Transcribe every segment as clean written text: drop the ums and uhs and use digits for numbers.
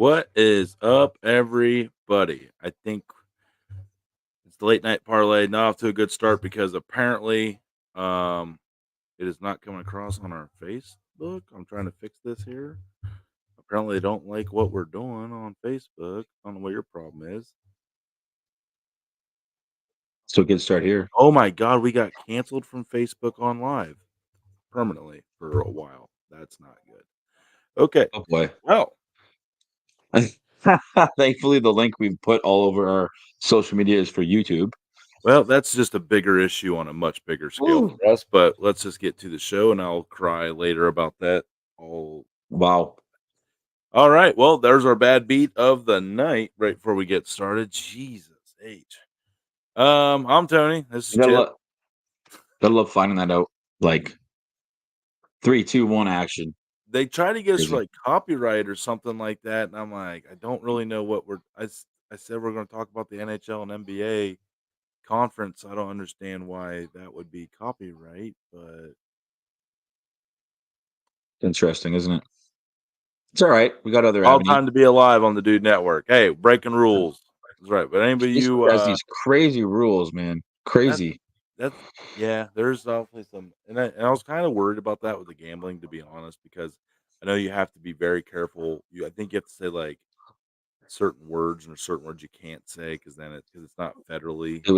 What is up, everybody? I think it's the late night parlay. Not off to a good start because apparently it is not coming across on our Facebook. I'm trying to fix this here. Apparently, they don't like what we're doing on Facebook. I don't know what your problem is. So good start here. Oh my God, we got canceled from Facebook on live permanently for a while. That's not good. Okay. Oh boy. Well, Thankfully, the link we put all over our social media is for YouTube. Well, that's just a bigger issue on a much bigger scale for us, but let's just get to the show and I'll cry later about that. Wow. All right. Well, there's our bad beat of the night right before we get started. Jesus H. I'm Tony. This is Chip. Gotta love finding that out. Like 3, 2, 1 action. They try to get us Crazy. like copyright or something like that, and I'm like, I don't really know what I said we're going to talk about the NHL and NBA conference. I don't understand why that would be copyright, but Interesting, isn't it? It's all right. We got other all avenues. time to be alive on the Dude Network. Hey, breaking rules. That's right. But anybody Facebook has these crazy rules, man. Crazy. Yeah, there's definitely some, and I was kind of worried about that with the gambling, to be honest, because I know you have to be very careful. I think you have to say like certain words and certain words you can't say because it's not federally. It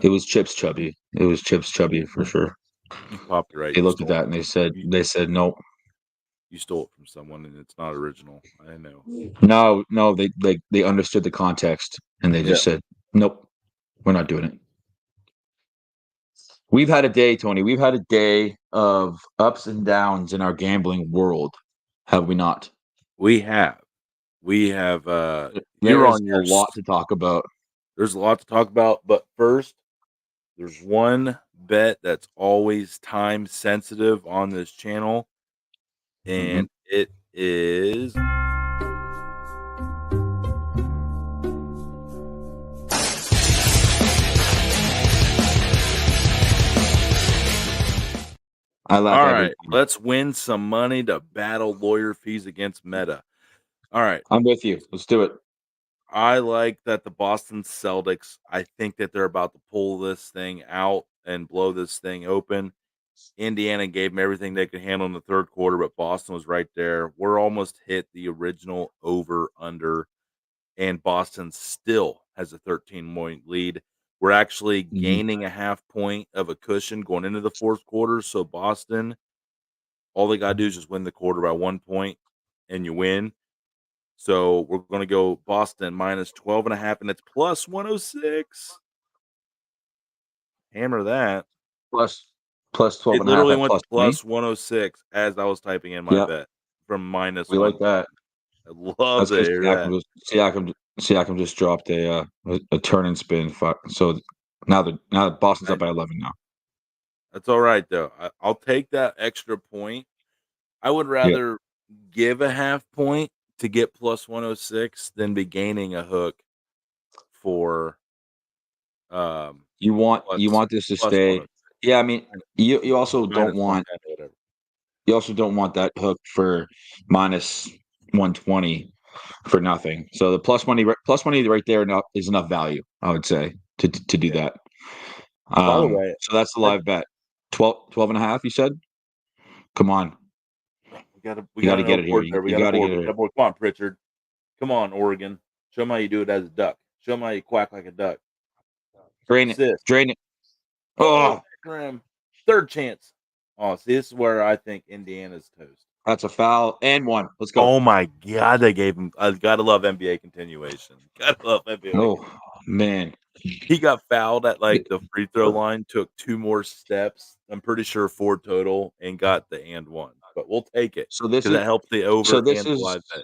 was Chips Chubby. It was Chips Chubby for sure. Copyright. They looked at that and they said nope. You stole it from someone and it's not original. I know. No, they understood the context and they just said, nope, we're not doing it. We've had a day, Tony. We've had a day of ups and downs in our gambling world, have we not? We have. There's a lot to talk about. There's a lot to talk about, but first, there's one bet that's always time sensitive on this channel, and it is I laugh. All right, let's win some money to battle lawyer fees against Meta. All right. I'm with you. Let's do it. I like that the Boston Celtics, I think that they're about to pull this thing out and blow this thing open. Indiana gave them everything they could handle in the third quarter, but Boston was right there. We're almost hit the original over-under, and Boston still has a 13-point lead. We're actually gaining a half point of a cushion going into the fourth quarter. So Boston, all they got to do is just win the quarter by 1 point, and you win. So we're going to go Boston minus 12.5, and it's plus 106. Hammer that. Plus 12 It and a half. literally went to plus 106 as I was typing in my bet from minus. We like that. I love to hear that. Siakam just dropped a turn and spin. So now Boston's up by 11 now. That's all right though. I'll take that extra point. I would rather give a half point to get plus 106 than be gaining a hook for. You want this to stay. Yeah, I mean, you also don't want. You also don't want that hook for minus 120 for nothing. So the plus money right there is enough value, I would say, to do that. By the way, so that's the live bet. 12 and a half, you said? Come on. We gotta get it here. You gotta get it here. Come on, Pritchard. Come on, Oregon. Show them how you do it as a duck. Show them how you quack like a duck. Drain it. Oh, third chance. Oh, see, this is where I think Indiana's toast. That's a foul and one. Let's go. Oh my God, they gave him. I gotta love NBA continuation. Gotta love NBA. Oh man, he got fouled at like the free throw line. Took 2 more steps. I'm pretty sure 4 total, and got the and one. But we'll take it. So this that helps the over. So this and is. live bet.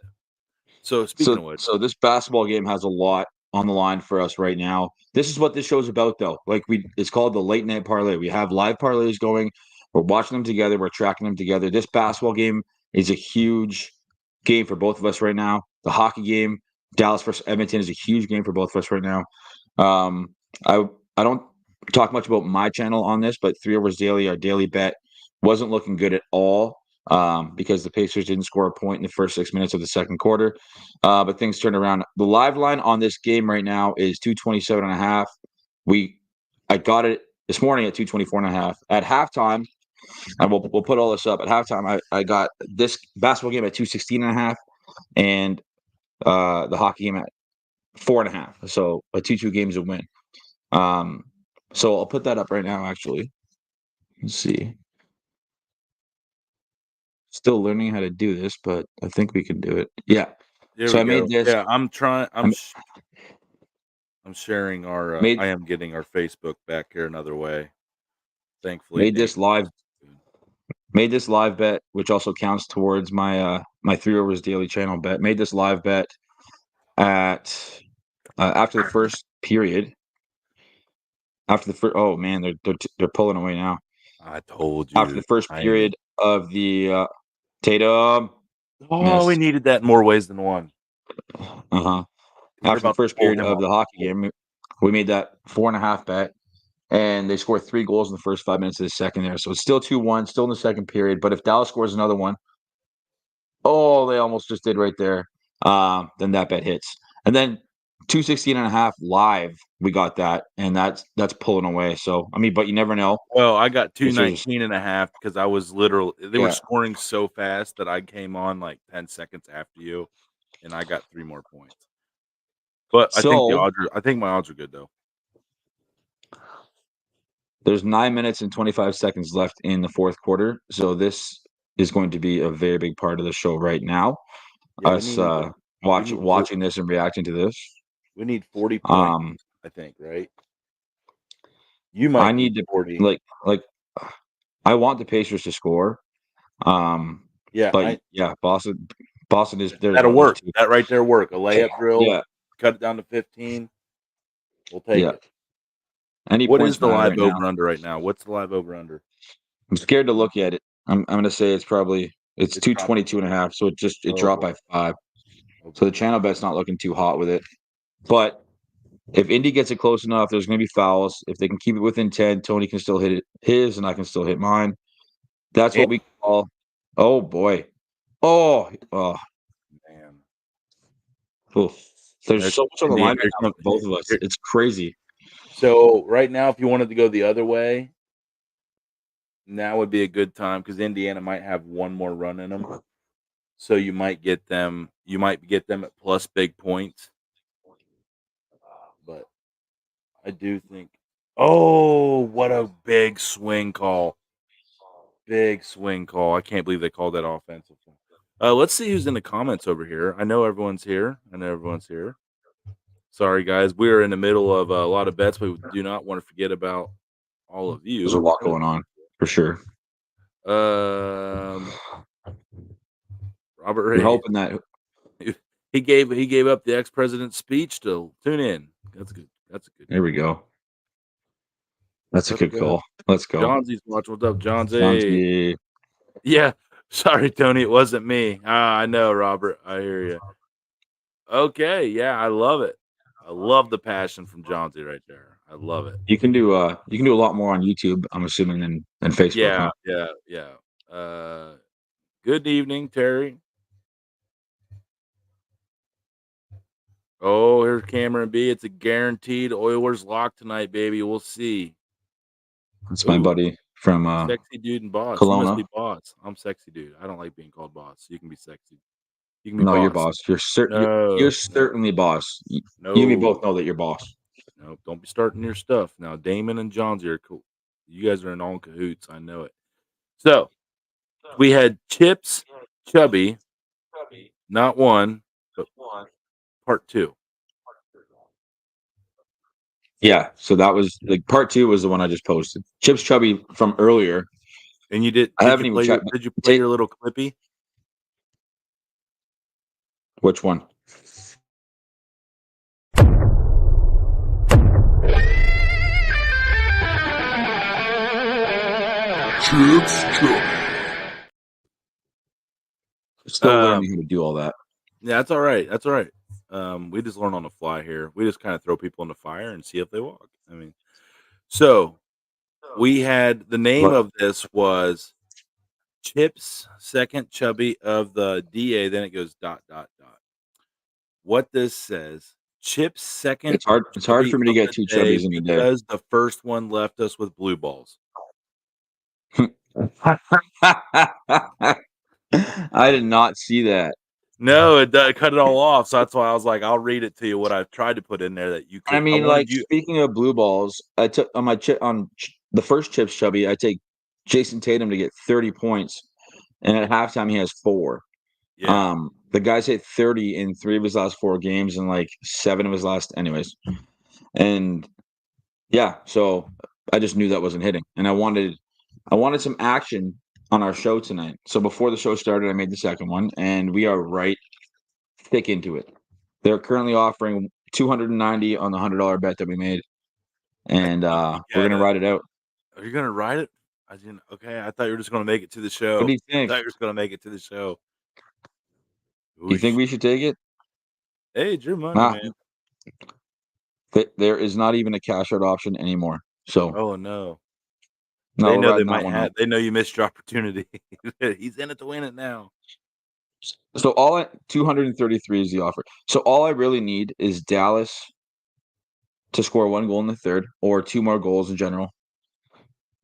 So speaking of which, so this basketball game has a lot on the line for us right now. This is what this show's about, though. It's called the late night parlay. We have live parlays going. We're watching them together. We're tracking them together. This basketball game is a huge game for both of us right now. The hockey game, Dallas versus Edmonton, is a huge game for both of us right now. I don't talk much about my channel on this, but 3 Overs Daily, our daily bet, wasn't looking good at all. because the Pacers didn't score a point in the first 6 minutes of the second quarter. But things turned around. The live line on this game right now is 227.5. I got it this morning at 224.5. At halftime, and we'll put all this up. At halftime, I got this basketball game at 216.5, and the hockey game at 4.5. So a 2-2 game's a win. So I'll put that up right now, actually. Let's see. Still learning how to do this, but I think we can do it. Yeah. There So we I made go. this. Yeah, I'm trying. I'm I'm sharing our. made I am getting our Facebook back here another way. Thankfully, made Nate. this live made this live bet, which also counts towards my my 3 overs daily channel bet. Made this live bet at after the first period. After the first, oh man, they're pulling away now. I told After the you. first I am. period of the Tatum Oh, we missed. needed that in more ways than one. Uh-huh. They're After the about to first pull period him of off the the hockey board. game, we made that 4.5 bet, and they scored 3 goals in the first 5 minutes of the second there. So it's still 2-1, still in the second period. But if Dallas scores another one, oh, they almost just did right there. Then that bet hits. And then 216.5 live, we got that, and that's pulling away. So I mean, but you never know. Well, I got Pacers, 219.5 because I was literally they were yeah. scoring so fast that I came on like 10 seconds after you, and I got 3 more points. But I think So my odds are good though. there's 9 minutes and 25 seconds left in the fourth quarter. So this is going to be a very big part of the show right now. Yeah, Us we need watching this and reacting to this. 40 points, Um, I think, right? You I might need need to 40. like I want the Pacers to score. Yeah, But yeah, Boston is there's that'll no there's work. two. That right there work. A layup drill, Yeah, cut it down to 15. We'll take yeah. it. Any What is points the matter live right now. over under right now? What's the live over under? I'm scared to look at it. I'm gonna say it's probably it's It's probably 222.5. So it oh dropped boy. by 5. Oh So the boy. channel bet's not looking too hot with it. But if Indy gets it close enough, there's gonna be fouls. If they can keep it within 10, Tony can still hit his and I can still hit mine. That's And what we call oh boy. Oh, man. oof. There's There's so much on the Indiana. line right Here now comes for both of us. here. It's crazy. So right now, if you wanted to go the other way, now would be a good time because Indiana might have one more run in them. So you might get them. You might get them at plus big points. But I do think. Oh, what a big swing call! Big swing call. I can't believe they called that offensive. Let's see who's in the comments over here. I know everyone's here. Sorry, guys. We are in the middle of a lot of bets, but we do not want to forget about all of There's a you. lot going on for sure. Um, Robert You're Ray. hoping that He gave up the ex president's speech to tune in. That's good. That's a good. there we go. That's a Let's good go. call. Let's go. Johnsy's watching. What's up, Johnsy? Chauncey. Yeah. Sorry, Tony. It wasn't me. I know, Robert. I hear you. Okay. Yeah, I love it. I love the passion from Johnsy right there. I love it. You can do a lot more on YouTube, I'm assuming, than Facebook, Yeah. huh? Yeah. Yeah. Good evening, Terry. Oh, here's Cameron B. It's a guaranteed Oilers lock tonight, baby. We'll see. That's my Ooh, buddy from sexy dude and boss. You must Kelowna. be boss. I'm sexy dude. I don't like being called boss. You can be sexy. You can be No, you're boss. boss. You're No, no, certainly boss. You and me no, both know that you're boss. no. Don't be starting your stuff. Now, Damon and Johnsy are cool. You guys are in all cahoots. I know it. So, we had Chips Chubby, not one, but part two. Yeah. So that was like part 2 was the one I just posted. Chips Chubby from earlier. And you I haven't even checked. did you play Take your little clippy? which one? Chips Chubby. Still Um, learning how to do all that. yeah, that's all right. That's all right. We just learn on the fly here. We just kind of throw people in the fire and see if they walk. I mean, so we had the name But of this was Chips second chubby of the DA. Then it goes ... What this says: Chips second It's hard. It's hard chubby for me to of get the two day chubbies in a day. because the first one left us with blue balls. I did not see that. No, it cut it all off. So that's why I was like, I'll read it to you. What I've tried to put in there that you I could. I mean, wanted like you. speaking of blue balls, I took on my the first Chips Chubby. I take Jason Tatum to get 30 points, and at halftime he has 4. Yeah. The guy's hit 30 in 3 of his last 4 games, and like 7 of his last, anyways. And yeah, so I just knew that wasn't hitting, and I wanted some action on our show tonight. So before the show started, I made the second one, and we are right thick into it. They're currently offering 290 on the $100 bet that we made, I and think we we're gonna gotta. ride it out. Are you gonna write it? I didn't. Okay, I thought you were just gonna make it to the show. What do you I think? thought you were just gonna make it to the show. You think Oosh. we should take it? Hey, it's your money, man. There is not even a cash out option anymore. So Oh no. no, They we're know they riding that might one have. out. They know you missed your opportunity. He's in it to win it now. So 233 is the offer. So all I really need is Dallas to score 1 goal in the third, or 2 more goals in general,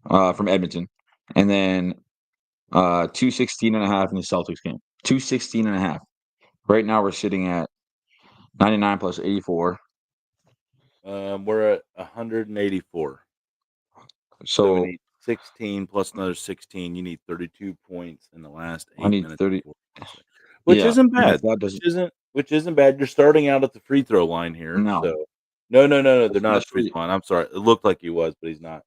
from Edmonton, and then 216.5 in the Celtics game. 216.5. Right now we're sitting at 99 plus 84. We're at 184. So we So need 16 plus another 16. You need 32 points in the last I 8 need minutes. 30. Which Yeah, isn't and if bad. that doesn't, Which isn't bad. You're starting out at the free throw line here. no, So no. They're not at the free especially throw line. I'm sorry. It looked like he was, but he's not.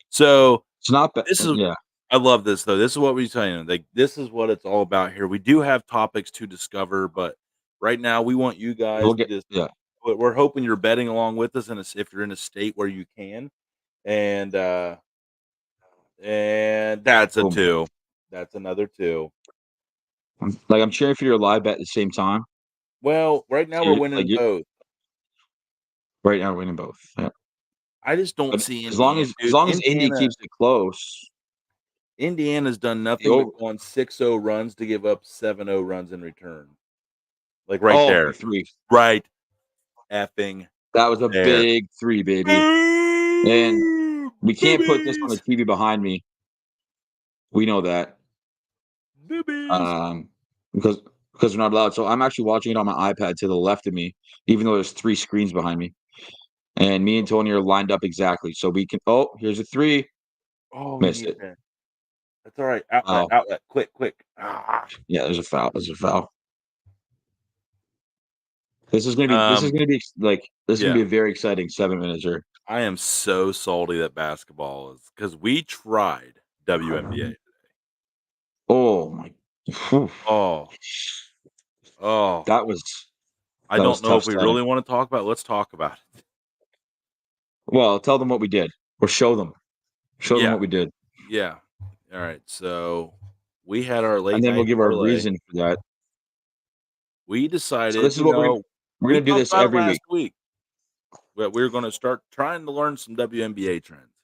So it's not bad. this is Yeah, I love this though. This is what we're saying. Like this is what it's all about here. We do have topics to discover, but right now we want you guys we'll to get. just. Yeah, We're hoping you're betting along with us, and if you're in a state where you can, and that's a boom. 2. That's another 2. I'm cheering for your live bet at the same time. Well, right now So we're winning you both. right now we're winning both. Yeah. I just don't But see as long Indiana, as dude. Indy keeps it close, Indiana's done the nothing but over. go on 6-0 runs to give up 7-0 runs in return. Like right Oh, there. the 3. Right effing That was a there. big 3, baby. And Boo! we can't put this on the Boobies! TV behind me. We know that. Boobies! Because we're not allowed. So I'm actually watching it on my iPad to the left of me, even though there's 3 screens behind me. And me and Tony are lined up exactly. So we can. Oh, here's a 3. Oh, we Missed need it. that. That's all right. Foul. Outlet. Quick. Ah. Yeah, there's a foul. There's a foul. This is gonna be like this is gonna Yeah. be a very exciting 7 minutes here. I am so salty that basketball is because we tried WNBA. Oh my. Whew. Oh, oh. That was I don't know tough if we sledding. really want to talk about it. Let's talk about it. Well, tell them what we did, or show them Yeah. what we did, Yeah. All right. So we had our and late then we'll night give our parlay. reason for that. We So decided, this is what we're we gonna do talked this about it every last week. week. But we were going to start trying to learn some WNBA trends.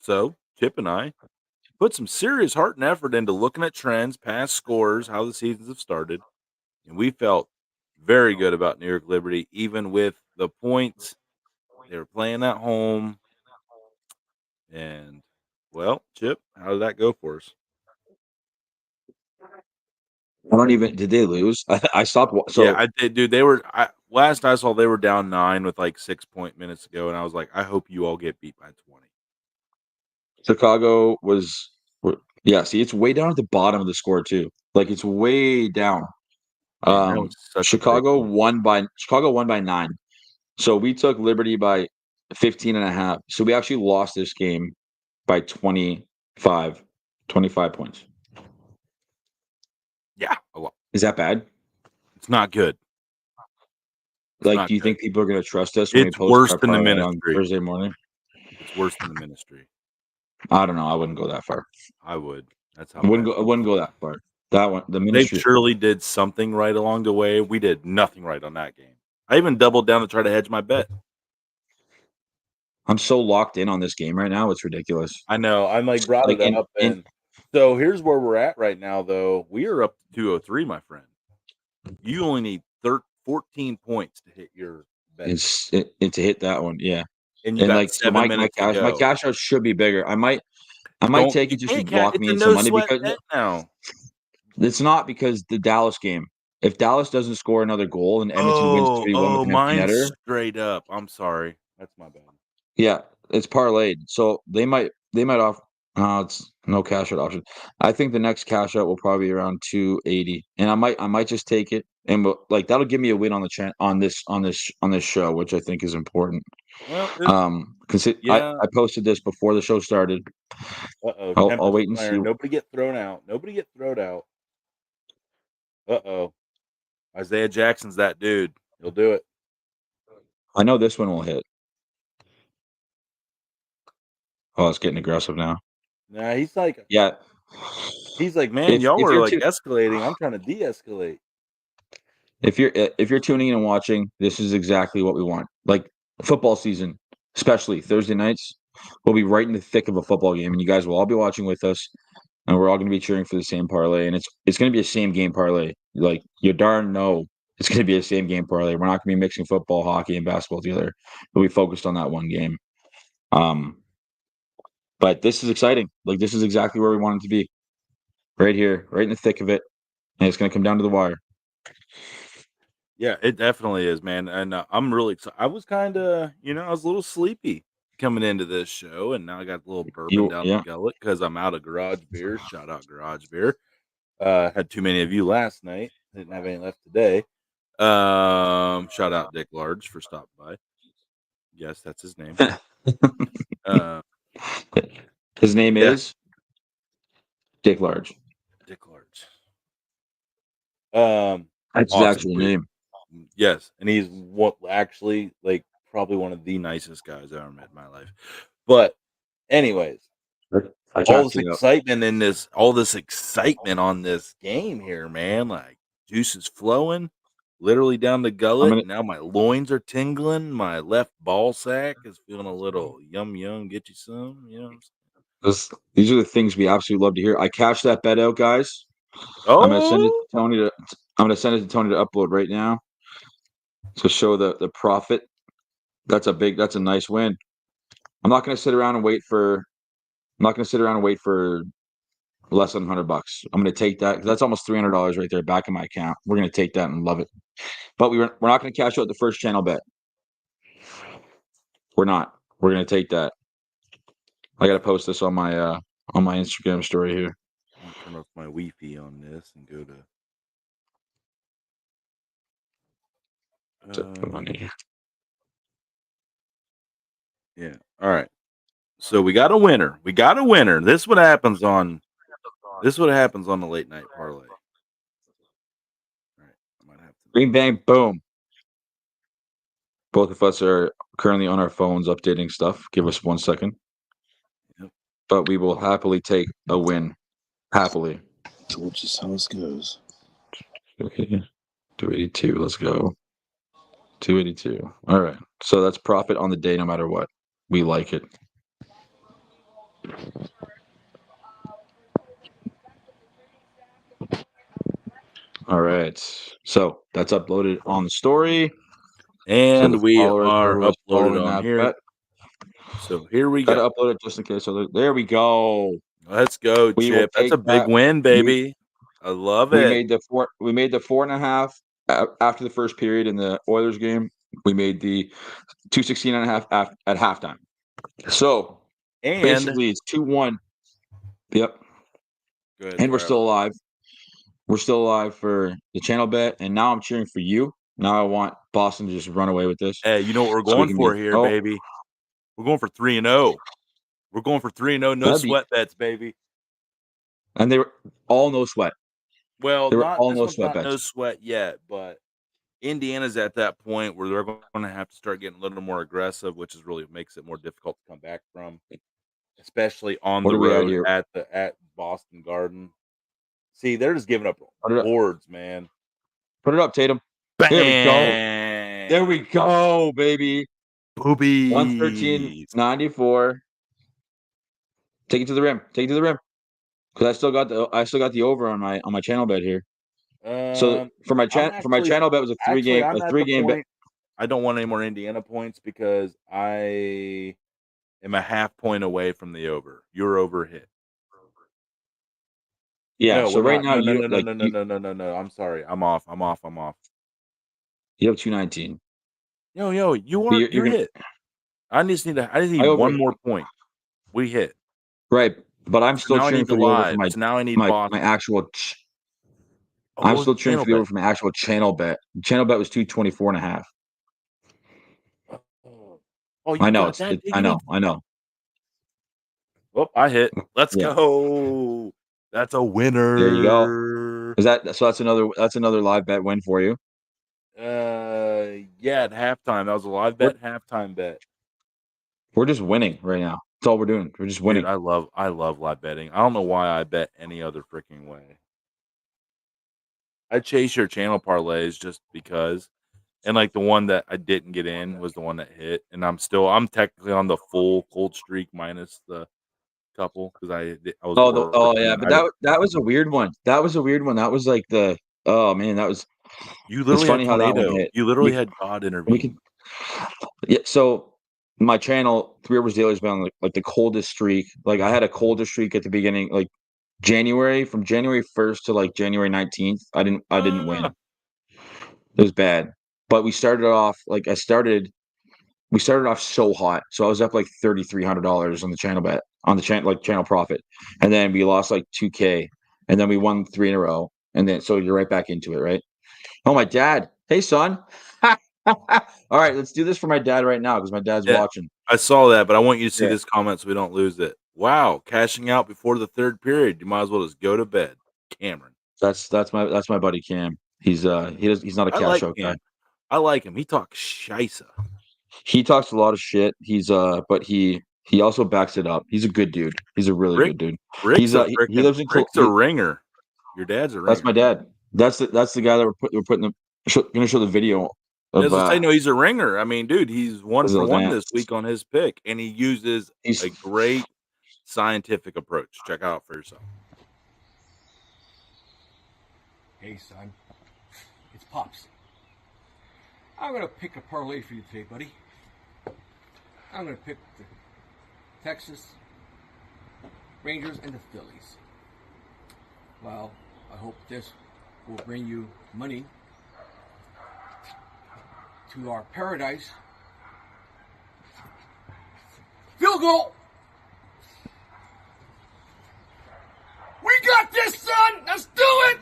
So Chip and I put some serious heart and effort into looking at trends, past scores, how the seasons have started. And we felt very good about New York Liberty, even with the points. They were playing at home. And, well, Chip, how did that go for us? I don't even. Did they lose? I stopped. Yeah, So I did, dude. Last I saw, they were down 9 with like 6 minutes ago. And I was like, I hope you all get beat by 20. Chicago was. Yeah, see, it's way down at the bottom of the score too. Like it's way down. Man, that was such a big one. Chicago won by 9. So we took Liberty by 15.5. So we actually lost this game by 25 points. Yeah, a lot. Is that bad? It's not good. It's Like, not do you good. think people are going to trust us when we It's post worse our than the parlay on ministry. Thursday morning? It's worse than the ministry. I don't know. I wouldn't go that far. I would. That's how I wouldn't bad. go that far. That one, the They ministry. surely did something right along the way. We did nothing right on that game. I even doubled down to try to hedge my bet. I'm so locked in on this game right now. It's ridiculous. I know. I'm like brought Like, it up, and So here's where we're at right now, though. We are up to 203, my friend. You only need 14 points to hit your bet, To hit that one, yeah. and you And got like so 7 minutes to my go. cash out should be bigger. I might Don't take you it just to can't lock it's me a in some no money sweat because bet now. it's not because the Dallas game. If Dallas doesn't score another goal and Edmonton wins 3-1 with an empty Mine's netter, straight up. I'm sorry. That's my bad. yeah, it's parlayed. So they might off. It's no cash out option. I think the next cash out will probably be around 280, and I might just take it, and like that'll give me a win on the on this show, which I think is important. Well, Because yeah. I posted this before the show started. Uh-oh, I'll Tempest wait and see. flaring. Nobody get thrown out. Nobody get thrown out. Uh-oh. Isaiah Jackson's that dude. He'll do it. I know this one will hit. Oh, it's getting aggressive now. Nah, he's like, Yeah. man, y'all If are you're like escalating. I'm trying to de-escalate. if you're tuning in and watching, this is exactly what we want. Like football season, especially Thursday nights, we'll be right in the thick of a football game, and you guys will all be watching with us, and we're all going to be cheering for the same parlay, and it's going to be a same game parlay. Like you darn know, it's going to be a same game parlay. We're not going to be mixing football, hockey, and basketball together. We'll be focused on that one game. But this is exciting. Like this is exactly where we want it to be, right here, right in the thick of it, and it's going to come down to the wire. Yeah, it definitely is, man. And I'm really excited. I was kind of, I was a little sleepy coming into this show, and now I got a little bourbon down the Yeah. gullet because I'm out of garage beer. Shout out garage beer. Had too many of you last night. Didn't have any left today. Shout out Dick Large for stopping by. Yes, that's his name. His name is Dick Large. Dick Large. That's his actual name. Yes, and he's actually like probably one of the nicest guys I ever met in my life. But anyways, all this excitement on this game here, man. Like juice is flowing, literally down the gullet. Now my loins are tingling. My left ball sack is feeling a little yum. Get you some, you know what I'm saying? These are the things we absolutely love to hear. I cashed that bet out, guys. Oh, I'm gonna send it to Tony to upload right now to show the profit. That's a nice win. I'm not gonna sit around and wait for less than $100. I'm gonna take that because that's almost $300 right there back in my account. We're gonna take that and love it. But we're not gonna cash out the first channel bet. We're not. We're gonna take that. I gotta post this on my Instagram story here. I'm gonna turn off my Wi-Fi on this and go to. Yeah. All right. So we got a winner. This is what happens on the late night parlay. All right. I might have to. Bing bang boom. Both of us are currently on our phones updating stuff. Give us 1 second. Yep. But we will happily take a win. Happily. Which is how this goes. Okay. 282. Let's go. 282. All right. So that's profit on the day no matter what. We like it. All right. So that's uploaded on the story. And so we are uploaded on here. Bet. So here we Gotta go. upload it just in case. So there we go. Let's go, Chip. That's a big win, baby. I love it. We made the 4.5 after the first period in the Oilers game. We made the 216.5 at halftime. So basically it's 2-1. Yep. Good. And we're still alive. We're still alive for the channel bet. And now I'm cheering for you. Now I want Boston to just run away with this. Hey, you know what we're going for here, baby? We're going for 3-0. We're going for 3-0. No sweat bets, baby. And they were all no sweat. Well, they were not all this no one's sweat not bets. no sweat yet, but Indiana's at that point where they're going to have to start getting a little more aggressive, which is really makes it more difficult to come back from, especially on the road at Boston Garden. See, they're just giving up boards, man. Put it up, Tatum. Bang! There we go. There we go, baby. Boobies. 113.94. Take it to the rim. Take it to the rim. because I still got the over on my channel bet here. So for my I'm channel bet was a I'm at three the game bet. point. I don't want any more Indiana points because I am a half point away from the over. Your over hit. Yeah. No, So we're right not. now No, no, you no, no, like no, no, no, no, no, no. I'm sorry. I'm off. you have 219. Yo, you But are. you're You're gonna hit. I just need I over one more point. We hit. right, but I'm So still now I cheering need for the the over for live. So now I need my Boston. actual. Oh, I'm what was still the cheering channel for the over bet? for my actual channel bet. The channel bet was 224.5. Oh, you I know got that I diggity. know. Oh, I hit. Let's Yeah, go. That's a there you go. winner. Is that so? That's another live bet win for you. Yeah, at halftime. That was a live We're bet, halftime bet. we're just winning right now. That's all we're doing. We're just Dude, winning. I love live betting. I don't know why I bet any other freaking way. I chase your channel parlays just because. And like the one that I didn't get in was the one that hit. And I'm technically on the full cold streak minus the couple because I was working Yeah, and but I that was a weird one. That was a weird one. That was like the oh man, that was you it's literally had funny how that one tornado. hit. You literally had God We could intervene. yeah. So my channel, Three Rivers Daily, has been on like the coldest streak. Like I had a colder streak at the beginning, like from January 1st to like January 19th. I didn't win. Ah, It was bad. But we started off so hot. So I was up like $3,300 on the channel bet on the channel profit. And then we lost like 2K. And then we won three in a row. And then so you're right back into it, right? Oh, my dad. Hey, son. All right, let's do this for my dad right now because my dad's yeah, watching. I saw that, but I want you to see Yeah. this comment so we don't lose it. Wow, cashing out before the third period. You might as well just go to bed. Cameron. That's my buddy Cam. He's not a I cash like out guy. him. I like him. He talks scheisse. He talks a lot of shit. But he also backs it up. He's a good dude. He's a really Rick good dude. He lives in Rick's a ringer. Your dad's a That's my ringer. dad. That's the guy that we're putting gonna show the video of As I say, no, he's a ringer. I mean, dude, he's one his for one event. this week on his pick, and he uses He's a great scientific approach. Check out for yourself. Hey, son. It's Pops. I'm going to pick a parlay for you today, buddy. I'm going to pick the Texas Rangers and the Phillies. Well, I hope this will bring you money to our paradise. Field goal! We got this, son! Let's do it!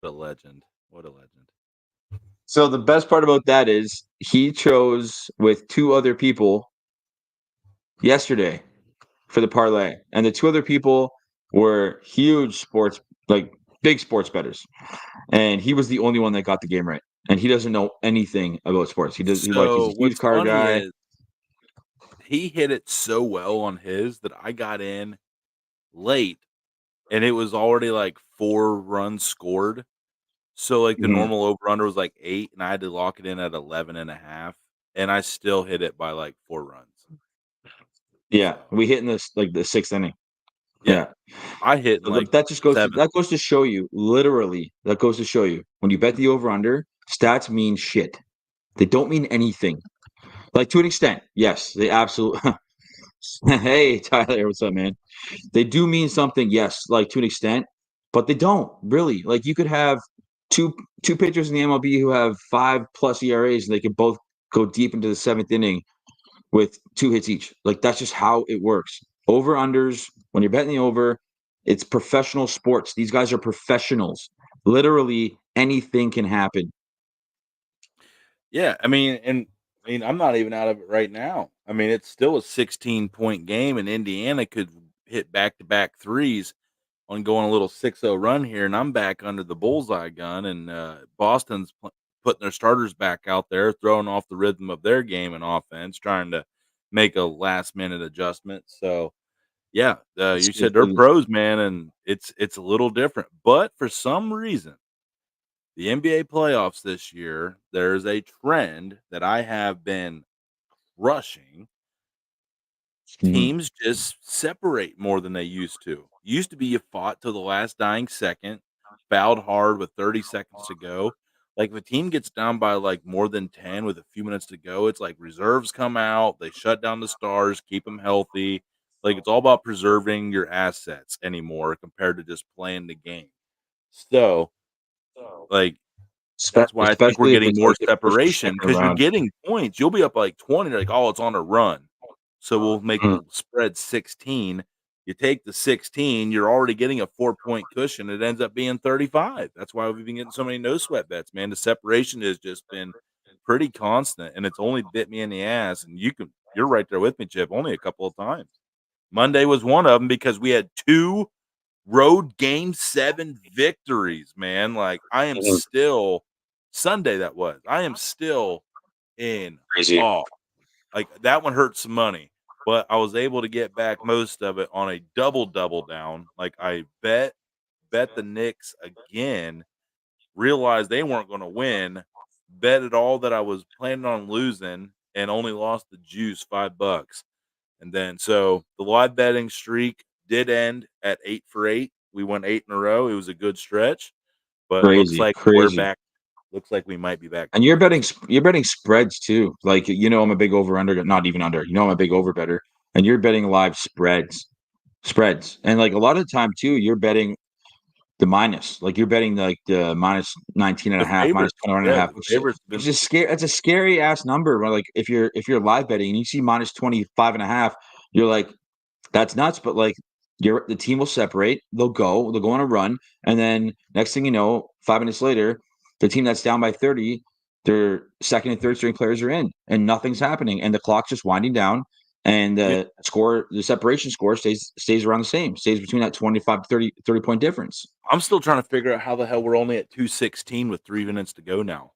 What a legend. What a legend. so the best part about that is he chose with two other people yesterday for the parlay, and the two other people were big sports bettors, and he was the only one that got the game right. And he doesn't know anything about sports. He's So a huge what's car funny guy. is he hit it so well on his that I got in late and it was already like 4 runs scored. So like the Mhm. normal over under was like 8 and I had to lock it in at 11.5 and I still hit it by like 4 runs. Yeah, So, we hit in this like the sixth inning. yeah, Yeah. I hit in So like that just goes to 7th. show you, literally, that goes to show you when you bet the over under, stats mean shit. They don't mean anything. Like to an extent, yes, they absolutely. Hey Tyler, what's up, man? They do mean something, yes, like to an extent, but they don't really. Like you could have two two pitchers in the MLB who have 5+ ERAs, and they could both go deep into the seventh inning with 2 hits each. Like that's just how it works. Over unders, when you're betting the over, it's professional sports. These guys are professionals. Literally anything can happen. Yeah, I mean I'm not even out of it right now. I mean it's still a 16-point game and Indiana could hit back-to-back threes on going a little 6-0 run here, and I'm back under the bullseye gun, and Boston's putting their starters back out there, throwing off the rhythm of their game and offense, trying to make a last minute adjustment. So, yeah, It's, you said they're it's, pros, man, and it's a little different. But for some reason, the NBA playoffs this year, there's a trend that I have been rushing teams just separate more than they used to. Used to be you fought till the last dying second, fouled hard with 30 seconds to go. Like if a team gets down by like more than 10 with a few minutes to go, it's like reserves come out, they shut down the stars, keep them healthy. Like it's all about preserving your assets anymore compared to just playing the game. So, like that's why I think we're Especially if getting it's more like the first or separation second because you're round. getting points. You'll be up like 20. Like, oh, it's on a run. So we'll make the spread 16. You take the 16, you're already getting a 4-point cushion. It ends up being 35. That's why we've been getting so many no sweat bets, man. The separation has just been pretty constant, and it's only bit me in the ass. And you're right there with me, Chip, only a couple of times. Monday was one of them because we had 2 road game 7 victories, man. Like I am still Sunday that was. I am still in Crazy. awe. Like that one hurt some money, but I was able to get back most of it on a double down. Like I bet the Knicks again, realized they weren't going to win, bet it all that I was planning on losing and only lost the juice $5. And then so the live betting streak did end at 8 for 8. We won 8 in a row. It was a good stretch, but looks like we're Crazy. back. Looks like we might be back. And you're betting spreads too. Like I'm a big over under, not even under. I'm a big over better, and you're betting live spreads, and like a lot of the time too, you're betting the minus. Like you're betting like the minus 19 and a The half, minus favorites. 21 and a Yeah, half, the favorites have which been is scary. It's a scary ass number. Right? Like if you're live betting and you see minus 25 and a half, you're like, that's nuts. But like the team will separate, they'll go on a run, and then next thing you know, 5 minutes later, the team that's down by 30, their second and third string players are in, and nothing's happening, and the clock's just winding down, and the separation score stays around the same, stays between that 25 to 30 point difference. I'm still trying to figure out how the hell we're only at 216 with 3 minutes to go now.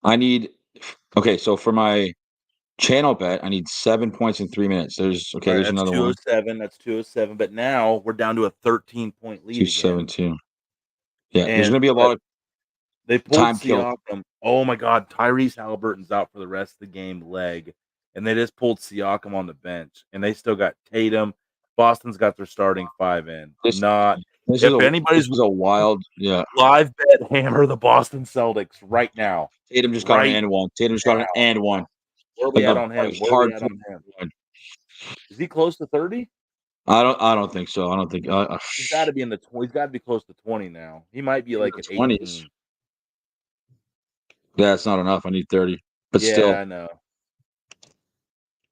So for my channel bet, I need 7 points in 3 minutes. There's another one. 207. That's 207. But now we're down to a 13-point lead again. 217. Yeah, there's And going to be a lot of they pulled time killed. Siakam. Oh my God, Tyrese Halliburton's out for the rest of the game, leg, and they just pulled Siakam on the bench, and they still got Tatum. Boston's got their starting 5 in. This If is anybody's a wild, live bet, hammer the Boston Celtics right now. Tatum just got an and one. Tatum just got an and one. Where are we at on him? Is he close to 30? I don't think so. I don't think He's got to be in the. He's got to be close to 20 now. He might be like at 20s. 18. Yeah, it's not enough. I need 30. But still, I know.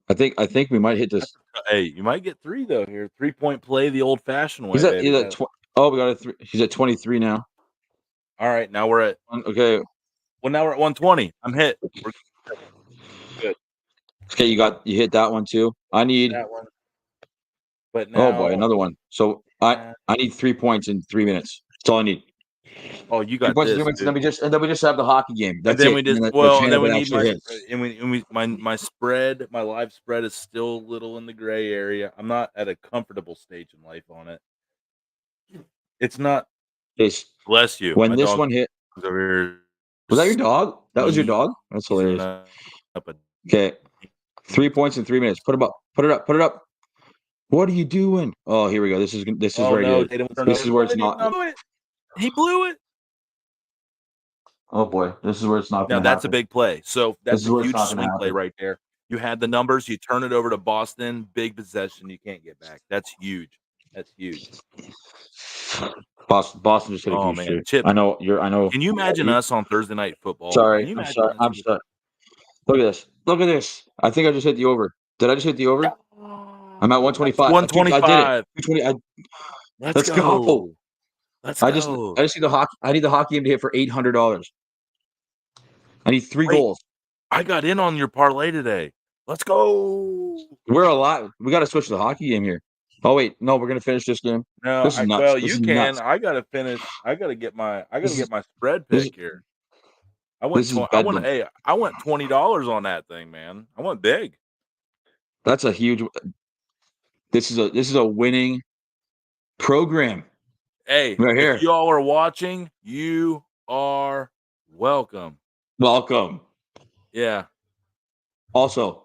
I think we might hit this. Hey, you might get 3 though here. 3-point play the old-fashioned way, He's at, baby. we got a 3. He's at 23 now. All right, now we're at okay. Well, now we're at 120. I'm hit. We're good. Okay, you hit that one too. I need that one. But now, oh boy, another one. So I need 3 points in 3 minutes. That's all I need. Oh, you got 3 points this. In 3 minutes, and then we just have the hockey game. That's and then it. we just and then we need my spread. My live spread is still a little in the gray area. I'm not at a comfortable stage in life on it. It's not. Bless you. When this one hit, was that your dog? That was your dog? That's hilarious. Okay, 3 points in 3 minutes. Put it up. Put it up. What are you doing? Oh, here we go. This is where it is. This is where it's not. He blew it. Oh boy, this is where it's not. Now that's a big play. So that's a huge swing play right there. You had the numbers. You turn it over to Boston. Big possession. You can't get back. That's huge. That's huge. Boston just hit a huge man, Chip, I know. Can you imagine us on Thursday Night Football? Sorry, I'm sorry. Look at this. Look at this. I think I just hit the over. Did I just hit the over? I'm at 125. 125. I did it. Let's go. I just need the hockey. I need the hockey game to hit for $800. I need 3 goals. I got in on your parlay today. Let's go. We're alive. We got to switch to the hockey game here. Oh wait, no, we're gonna finish this game. No, this is nuts. Well, this you can. Nuts. I gotta finish. I gotta get my spread pick here. I went $20 on that thing, man. I went big. That's a huge. This is a winning program. Hey, right here. If y'all are watching, you are welcome. Welcome. Yeah. Also,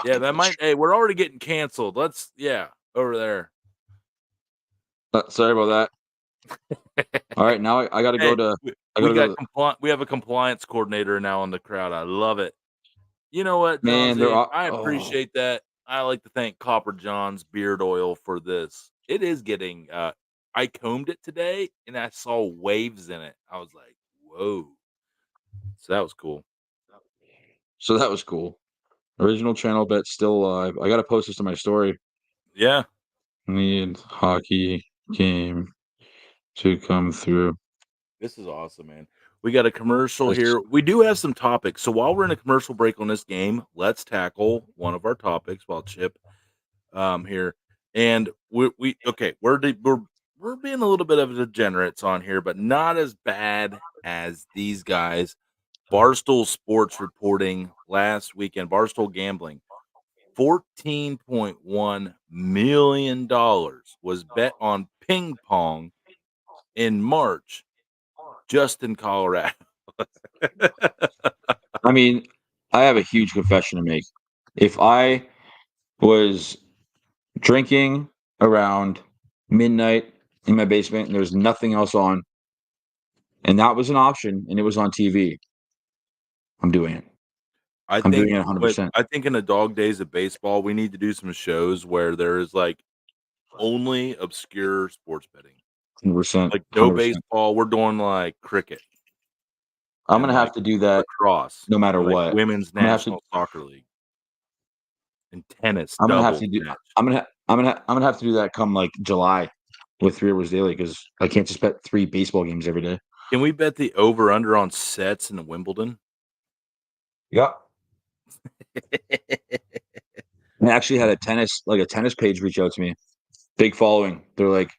Yeah, that might. Hey, we're already getting canceled. Let's. Yeah, over there. Sorry about that. All right, now I got to go Hey, to. I got we to got go. we have a compliance coordinator now in the crowd. I love it. You know what, Man, they're Johnsy? all. I Oh, appreciate that. I like to thank Copper John's beard oil for this. It is getting. I combed it today and I saw waves in it. I was like, whoa. So that was cool. so that was cool. Original channel bet still alive. I got to post this to my story. Yeah. Need hockey game to come through. This is awesome, man. We got a commercial This- here. We do have some topics. So while we're in a commercial break on this game, let's tackle one of our topics while Chip here. And we okay, we're being a little bit of degenerates on here, but not as bad as these guys. Barstool Sports reporting last weekend, Barstool Gambling, $14.1 million was bet on ping pong in March just in Colorado. I mean, I have a huge confession to make. If I was drinking around midnight in my basement and there's nothing else on, and that was an option and it was on TV, I'm doing it. I'm doing it 100%. I think in the dog days of baseball, we need to do some shows where there is like only obscure sports betting. 100%. Like no 100%. baseball, we're doing like cricket I'm and gonna like have to do that lacrosse no matter and like what. women's I'm gonna have to. national soccer league and tennis I'm gonna have doubles to do. match. I'm gonna have to do that come like July with Three Rivers Daily because I can't just bet 3 baseball games every day. Can we bet the over under on sets in Wimbledon? Yeah. I actually had a tennis page reach out to me. Big following. They're like,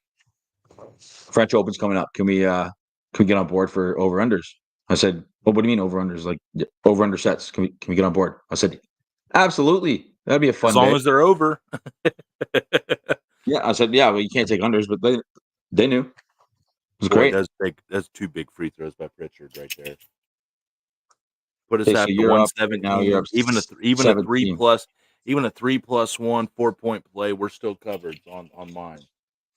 French Open's coming up. Can we get on board for over unders? I said, well, what do you mean over unders? Like over under sets. Can we get on board? I said, absolutely. That'd be a As fun long day. as they're over. Yeah, I said, yeah, well, you can't take unders, but they knew. It was Boy, great. that's 2 big free throws by Pritchard right there. Put us Okay, so at the you're up right now. You're 117. up 17. Even a 3+1 4-point play, we're still covered on mine.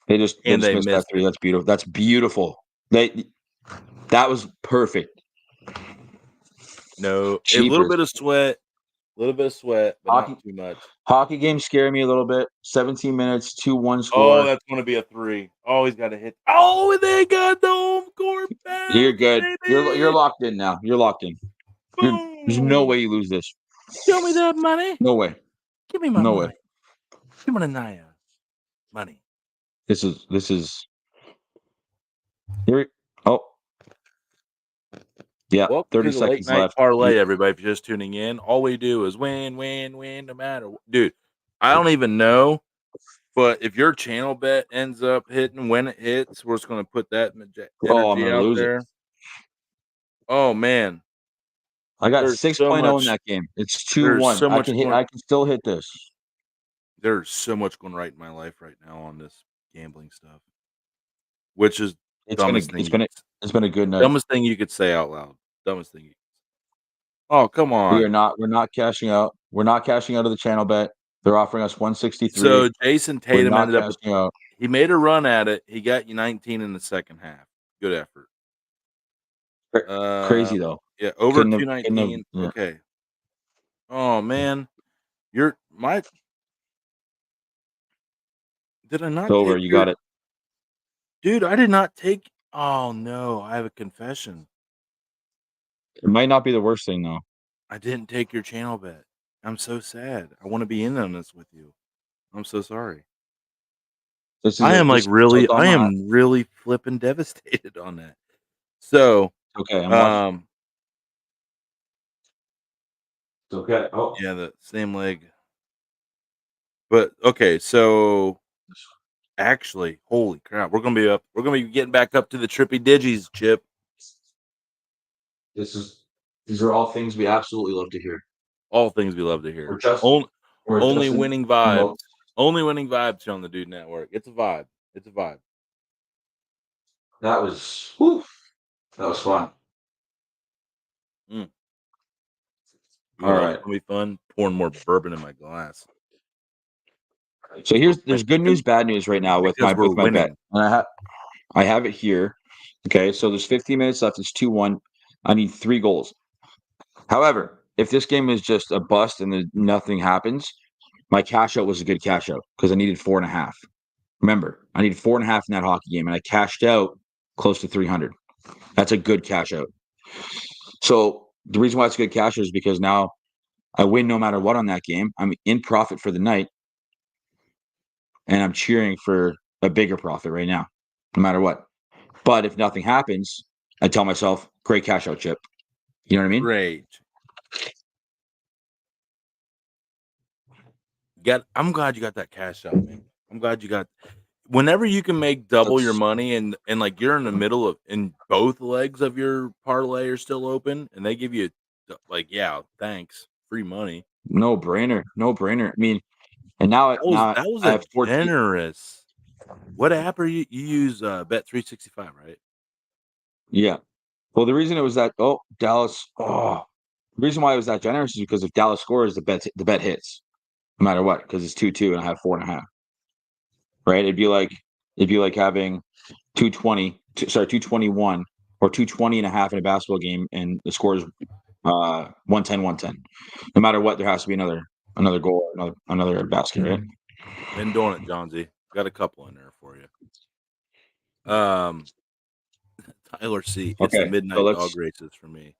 They And just they missed that missed 3. it. That's beautiful. That's beautiful. That was perfect. No, a little Cheapers. bit of sweat, but not Hockey too much. hockey games scare me a little bit. 17 minutes, 2-1 Oh, score. that's gonna be a 3. Oh, he's got to hit. Oh, and they got the home court You're bounce, good. You're baby. locked in now. You're locked in. There's no Boom. way you lose this. Show me that money. No way. Give me my No way. money. Give me the Naya money. This is here. Oh, yeah. Welcome 30 to the late seconds night left. parlay, everybody. If you're just tuning in, all we do is win, win, win, no matter what. Dude, I don't even know, but if your channel bet ends up hitting when it hits, we're just going to put that Oh, I'm energy gonna out lose it. there. Oh, man. I got There's 6.0 in that game. It's there's 2-1. so much going, I can still hit this. there's so much going right in my life right now on this gambling stuff, which is dumbest thing It's been a good night. dumbest thing you could say out loud. Dumbest thing. Oh, come on. We're not cashing out. We're not cashing out of the channel bet. They're offering us 163. So Jason We're Tatum not ended up cashing out. he made a run at it. He got you 19 in the second half. Good effort. Crazy though. Yeah, over Couldn't have, 219. yeah. Okay. Oh man. You're my Did I It's not over. take You your got it. Dude, I did not take Oh no, I have a confession. It might not be the worst thing though. I didn't take your channel bet. I'm so sad. I want to be in on this with you. I'm so sorry. I am really flipping devastated on that. So, okay. I'm watching. It's okay. Oh, yeah, the same leg. But okay, so actually, holy crap, we're gonna be getting back up to the trippy digis, Chip. these are all things we absolutely love to hear. All things we love to hear. We're just Only winning vibes. remote. Only winning vibes here on the Dude Network. It's a vibe. It's a vibe. That was fun. Mm. You All know what else right. is gonna be fun? Pouring more bourbon in my glass. So there's good news, bad news right now with Because we're my bet, winning. and I have it here. Okay, so there's 15 minutes left. It's 2-1. I need 3 goals. However, if this game is just a bust and nothing happens, my cash out was a good cash out because I needed 4.5. Remember, I needed 4.5 in that hockey game, and I cashed out close to 300. That's a good cash out. So the reason why it's a good cash out is because now I win no matter what on that game. I'm in profit for the night, and I'm cheering for a bigger profit right now, no matter what. But if nothing happens, I tell myself, great cash out, Chip. You know what I mean? Great. I'm glad you got that cash out, man. I'm glad you got whenever you can make double your That's money and like you're in the middle of and both legs of your parlay are still open and they give you like, yeah, thanks. Free money. no brainer. No brainer. I mean, and now That was I a have 14. generous. What app are you use Bet365, right? Yeah. Well, the reason it was that Dallas. The reason why it was that generous is because if Dallas scores, the bet hits no matter what because it's 2-2 and I have 4.5. Right? It'd be like having 221 or 220.5 in a basketball game, and the score is 110. No matter what, there has to be another goal, another basket, right? Been doing it, Johnsy. Got a couple in there for you. Tyler C. It's the Okay, so midnight dog let's races for me.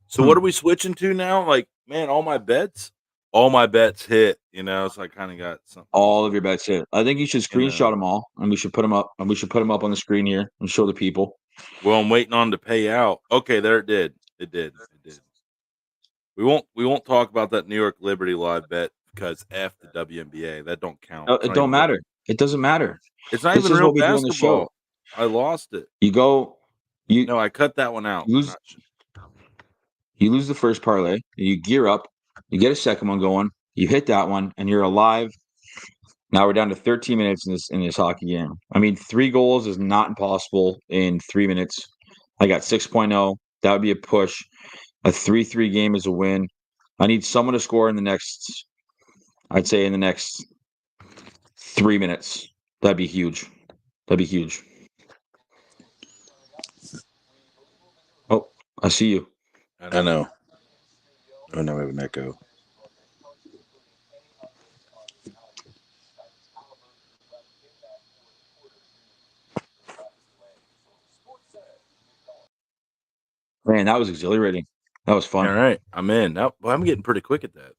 So what are we switching to now? Like, man, all my bets hit, so I kind of got something else. all of your bets hit. I think you should screenshot them all, and we should put them up, on the screen here and show the people. Well, I'm waiting on to pay out. Okay, there it did. It did. We won't talk about that New York Liberty live bet because F the WNBA. That don't count. It don't matter. It doesn't matter. It's not This even is real what we do on the show. basketball. I lost it. You go, you No, I cut that one out. lose, you lose the first parlay, you gear up, you get a second one going, you hit that one, and you're alive. Now we're down to 13 minutes in this hockey game. I mean, 3 goals is not impossible in 3 minutes. I got 6.0. That would be a push. A 3-3 game is a win. I need someone to score I'd say in the next 3 minutes. That'd be huge. That'd be huge. Oh, I see you. I know. Oh, no, we have an echo. Man, that was exhilarating. That was fun. All right, I'm in. Now, I'm getting pretty quick at that.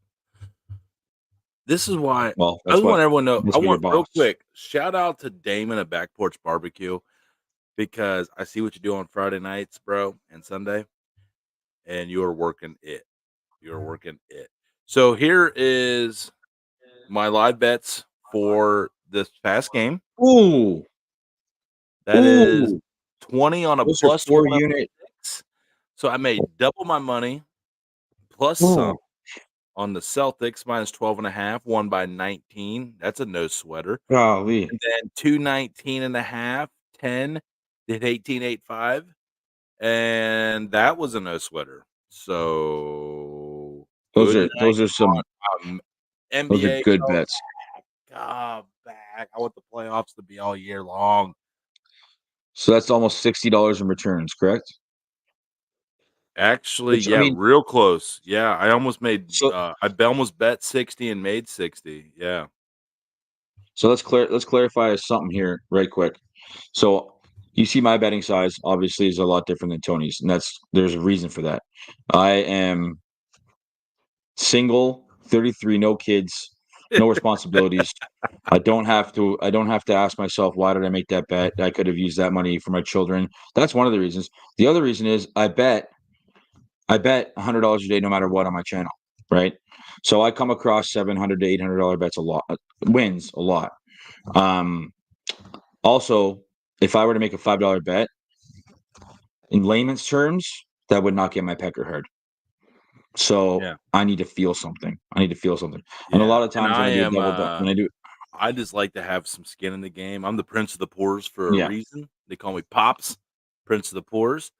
This is why Well, I just want everyone to know. must I be your want real boss. quick shout out to Damon at Back Porch Barbecue because I see what you do on Friday nights, bro, and Sunday, and you're working it. You're working it. So here is my live bets for this past game. Ooh, That is ooh. 20 on a Those are plus 4-unit. 106. So I made double my money plus Ooh, some on the Celtics minus 12.5, won by 19. That's a no sweater. golly. And then 219.5, 10 did 18.85. And that was a no sweater. So Those good are night. some those are NBA good bets. back. I want the playoffs to be all year long. So that's almost $60 in returns, correct? Actually, Which I yeah, mean, real close. Yeah, I almost made so I almost bet 60 and made 60. Yeah. so let's clarify something here right quick. So you see my betting size obviously is a lot different than Tony's, and there's a reason for that. I am single, 33, no kids, no responsibilities. I don't have to ask myself why did I make that bet? I could have used that money for my children. That's one of the reasons. The other reason is I bet $100 a day no matter what on my channel, right? So I come across $700 to $800 bets a lot, wins a lot. Also, if I were to make a $5 bet, in layman's terms, that would not get my pecker hard. So Yeah. I need to feel something. And a Yeah. lot of And times when I do a double, when I do, I just like to have some skin in the game. I'm the Prince of the Poors for a yeah, reason. They call me Pops, Prince of the Poors.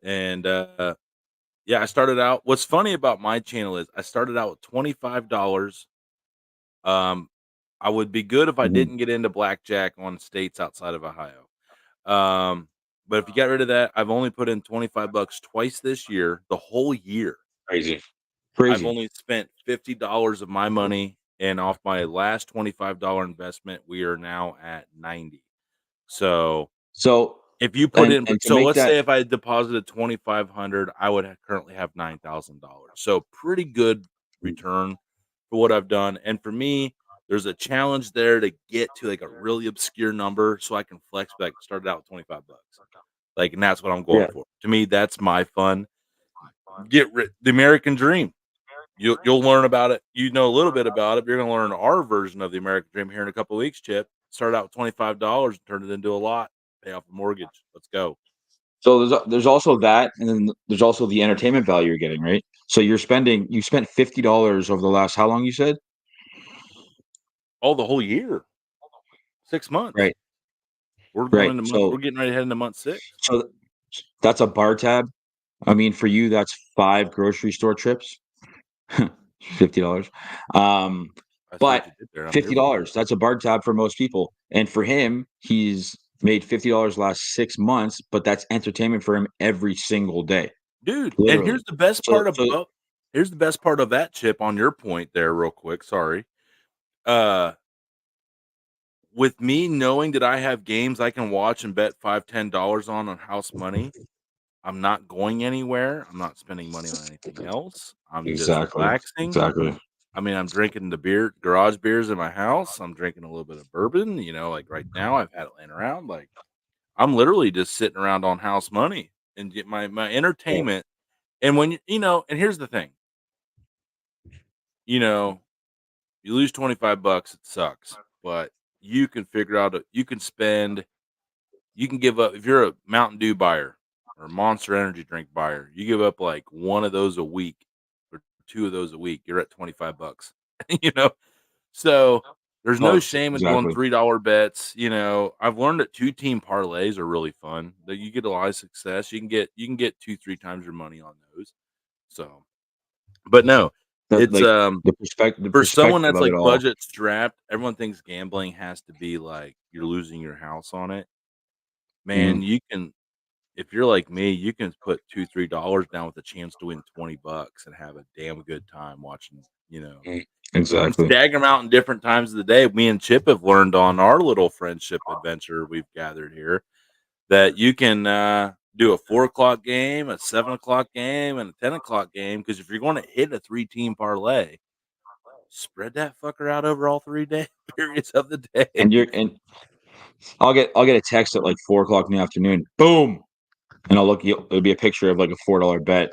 And Yeah, I started out. What's funny about my channel is I started out with $25. Um, I would be good if I Mhm. didn't get into blackjack on states outside of Ohio. Um, but if you got rid of that, I've only put in $25 twice this year, the whole year. Crazy. I've Crazy. only spent $50 of my money, and off my last $25 investment, we are now at 90. So So if you put in, and to so make let's that say if I had deposited 2,500, I would currently have $9,000. So pretty good return for what I've done. And for me, there's a challenge there to get to like a really obscure number so I can flex. Like started out with $25, like, and that's what I'm yeah. going for. To me, that's my fun. The American dream. You'll learn about it. You know a little bit about it. But you're gonna learn our version of the American dream here in a couple of weeks. Chip started out with $25 and turned it into a lot. Pay off the mortgage. Let's go. So there's also that, and then there's also the entertainment value you're getting, right? So you spent $50 over the last how long you said? Oh, the whole year, 6 months. Right. We're going Right. into month. So We're getting ready to head into month 6. so that's a bar tab. I mean, for you, that's 5 grocery store trips. $50. Um, I see what but you did there. I'm here for it, $50, that's a bar tab for most people. And for him, he's made $50 last 6 months, but that's entertainment for him every single day. dude. And Literally. here's the best part of that, Chip. On your point there, real quick. Sorry. Uh, with me knowing that I have games I can watch and bet $5, $10 on house money, I'm not going anywhere. I'm not spending money on anything else. I'm just Exactly. relaxing. Exactly. I mean, I'm drinking the garage beers in my house. I'm drinking a little bit of bourbon. Like right now, I've had it laying around. Like I'm literally just sitting around on house money and get my Yeah. entertainment. And when and here's the thing, you know, you lose $25, it sucks, but you can figure out you can spend. You can give up if you're a Mountain Dew buyer or a Monster Energy drink buyer, you give up like one of those a week or two of those a week, you're at $25. you know? So there's no Oh, shame in doing exactly. $3 bets. I've learned that 2-team parlays are really fun. That you get a lot of success. You can get 2, 3 times your money on those. So but no, That it's like the for someone perspective that's of it like all. budget strapped, everyone thinks gambling has to be like you're losing your house on it. Man, Mhm. you can if you're like me, you can put 2, $3 down with a chance to win $20 and have a damn good time watching, Mm. and Exactly. stagger them out in different times of the day. Me and Chip have learned on our little friendship adventure we've gathered here that you can do a 4 o'clock game, a 7 o'clock game, and a 10 o'clock game. Because if you're going to hit a 3-team parlay, spread that fucker out over all 3 day periods of the day. And I'll get a text at like 4 o'clock in the afternoon. Boom. And it'll be a picture of like a $4 bet.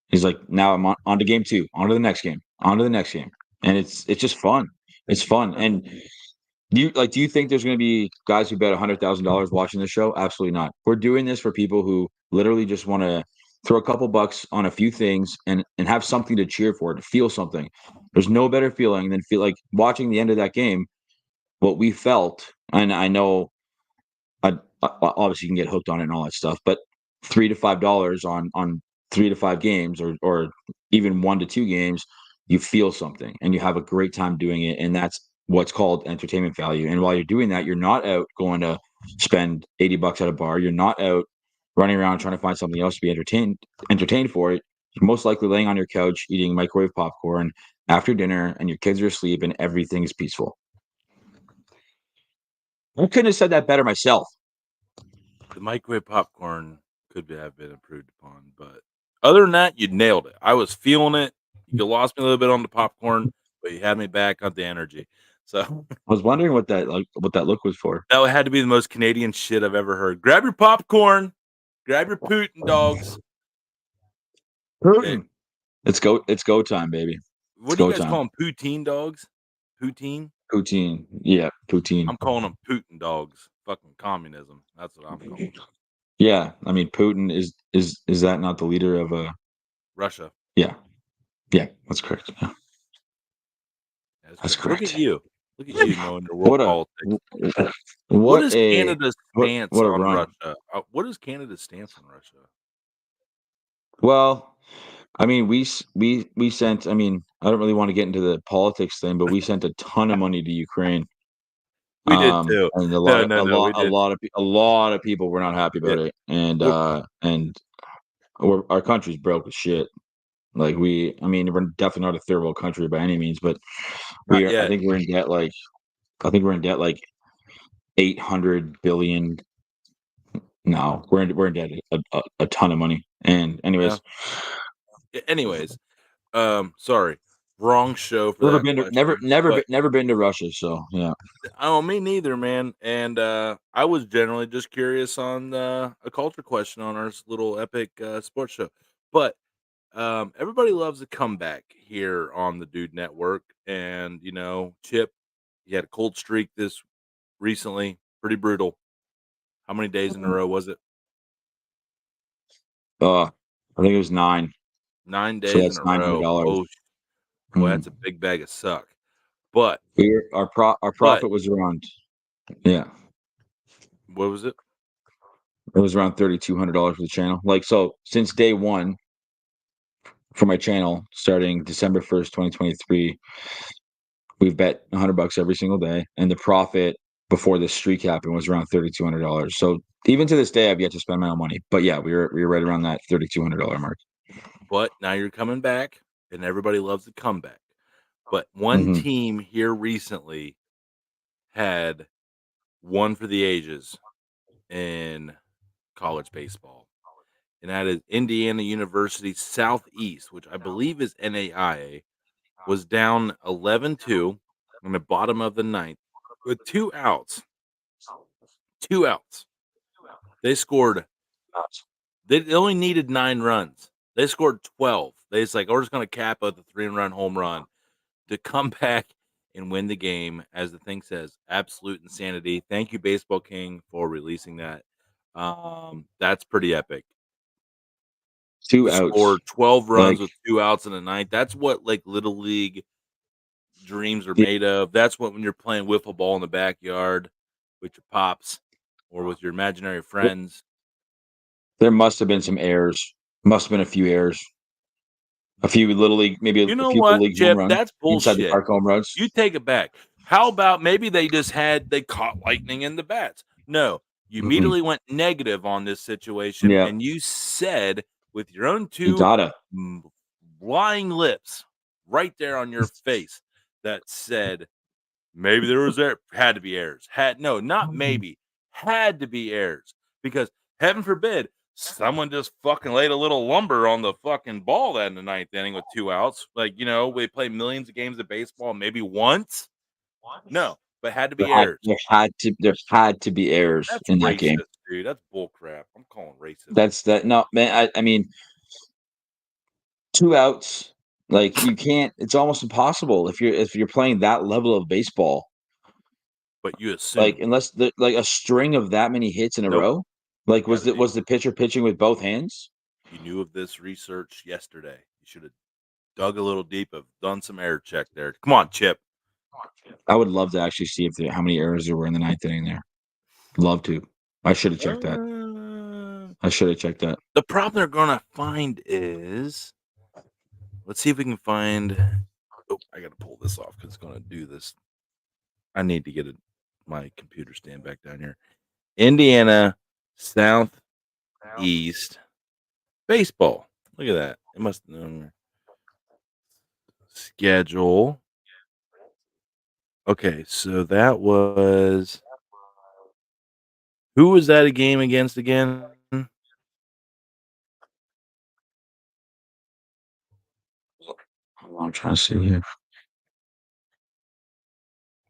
He's like, now I'm on to game two, on to the next game, on to the next game. And it's just fun. It's fun. And do you think there's going to be guys who bet $100,000 watching the show? Absolutely not. We're doing this for people who literally just want to throw a couple bucks on a few things and have something to cheer for, to feel something. There's no better feeling than feel like watching the end of that game. What we felt, and I know, obviously you can get hooked on it and all that stuff, but $3 to $5 on 3 to 5 games, or even 1 to 2 games, you feel something and you have a great time doing it, and that's what's called entertainment value. And while you're doing that, you're not out going to spend $80 at a bar. You're not out running around trying to find something else to be entertained for it. You're most likely laying on your couch eating microwave popcorn after dinner, and your kids are asleep, and everything is peaceful. I couldn't have said that better myself. The microwave popcorn have been improved upon, but other than that, you nailed it. I was feeling it. You lost me a little bit on the popcorn, but you had me back on the energy. So I was wondering what that look was for. that had to be the most Canadian shit I've ever heard. Grab your popcorn, grab your Putin dogs. Hey, Putin. It's go time, baby. It's what do you go guys time. call them? Poutine dogs? Poutine? Poutine. Yeah, poutine. I'm calling them Putin dogs. Fucking communism. That's what I'm calling them. Yeah, I mean Putin is that not the leader of Russia. yeah. Yeah, that's correct. Yeah, That's that's correct. Look at correct. you. Look at you knowing your world What a politics. What what is a Canada's what stance what a on run. Russia? What is Canada's stance on Russia? Well, I mean, we sent. I mean, I don't really want to get into the politics thing, but we sent a ton of money to Ukraine. We did too. And a lot No, of no, a no, lot we a did. lot of a lot of people were not happy Yeah. about it, and Well, our country's broke as shit. Like I mean, we're definitely not a third world country by any means, but not I yet. think we're in debt. I think we're in debt like 800 billion. No, we're in debt a ton of money. And Yeah. anyways, Anyways, sorry, wrong show for never that been to question. But never been to Russia. So yeah. oh, me neither, man. And I was generally just curious on a culture question on our little epic sports show. But everybody loves a comeback here on the Dude Network, and Chip, he had a cold streak this recently, pretty brutal. How many days in a row was it? I think it was 9. 9 days So in that's a row. $900. Oh, boy, Mm. that's a big bag of suck. But Our but profit was around, yeah, what was it? it was around $3,200 for the channel. Like, so since day one for my channel, starting December 1st, 2023, we've bet $100 every single day, and the profit before this streak happened was around $3,200. So even to this day, I've yet to spend my own money. But yeah, we were right around that $3,200 mark. But now you're coming back, and everybody loves a comeback. But one Hmm. team here recently had one for the ages in college baseball, and that is Indiana University Southeast, which I believe is NAIA, was down 11-2 in the bottom of the ninth with 2 outs. 2 outs. They scored. They only needed 9 runs. They scored 12. They just like, we're just going to cap out the 3-run home run to come back and win the game. As the thing says, absolute insanity. Thank you, Baseball King, for releasing that. That's pretty epic. Two To outs. score 12 runs Like, with 2 outs in the ninth. That's what like little league dreams are the, made of. That's what when you're playing wiffle ball in the backyard with your pops or with your imaginary friends. there must have been some errors. Must have been a few errors. A few little league, maybe You a know few little what, league home Chip? runs That's inside the bullshit. park home runs. You take it back. How about maybe they caught lightning in the bats? No, you Mm-mm. immediately went negative on this situation, Yeah, and you said with your own you two gotta. lying lips right there on your face that said maybe there was had to be errors. Not maybe, had to be errors because heaven forbid someone just fucking laid a little lumber on the fucking ball that in the ninth inning with 2 outs. Like, we play millions of games of baseball, maybe once. No, but had to be errors. There had to be errors That's in that game. racist, dude. That's bull crap. I'm calling racism. That's that. No, man. I mean, 2 outs. Like, you can't. It's almost impossible if you're playing that level of baseball. But you Like, assume. unless like a string of that many hits in a Nope. row. Like, Gotta be. was the pitcher pitching with both hands? You knew of this research yesterday. You should have dug a little deep, have done some air check there. Come on, Chip. I would love to actually see how many errors there were in the ninth inning there. Love to. I should have checked that. I should have checked that. The problem they're gonna find is, let's see if we can find. Oh, I gotta pull this off because it's gonna do this. I need to get my computer stand back down here. Indiana Southeast baseball. Look at that. It must schedule. Okay, so that was who was that a game against again? I'm trying to see here.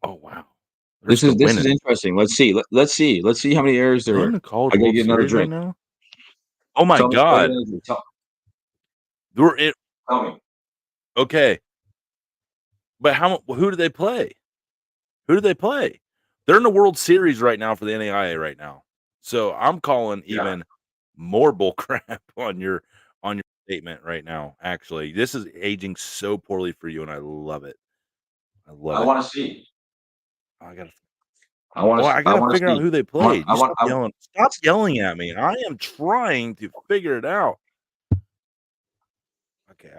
Oh wow, they're still This is winning. interesting. Let's see. Let's see. Let's see how many errors Are there they in were. the College I gotta World get another Series right drink. now? Oh my Tell me. God, they're in. Tell me. Okay, but who do they play? Who do they play? They're in the World Series right now for the NAIA right now. So I'm calling Yeah. even more bull crap on your statement right now. Actually, this is aging so poorly for you, and I love it. I love I it. want to see. I gotta. I want Oh, to. I I gotta want to figure out see. who they I want. played. I You want. stop yelling. Stop yelling at me. I am trying to figure it out. Okay,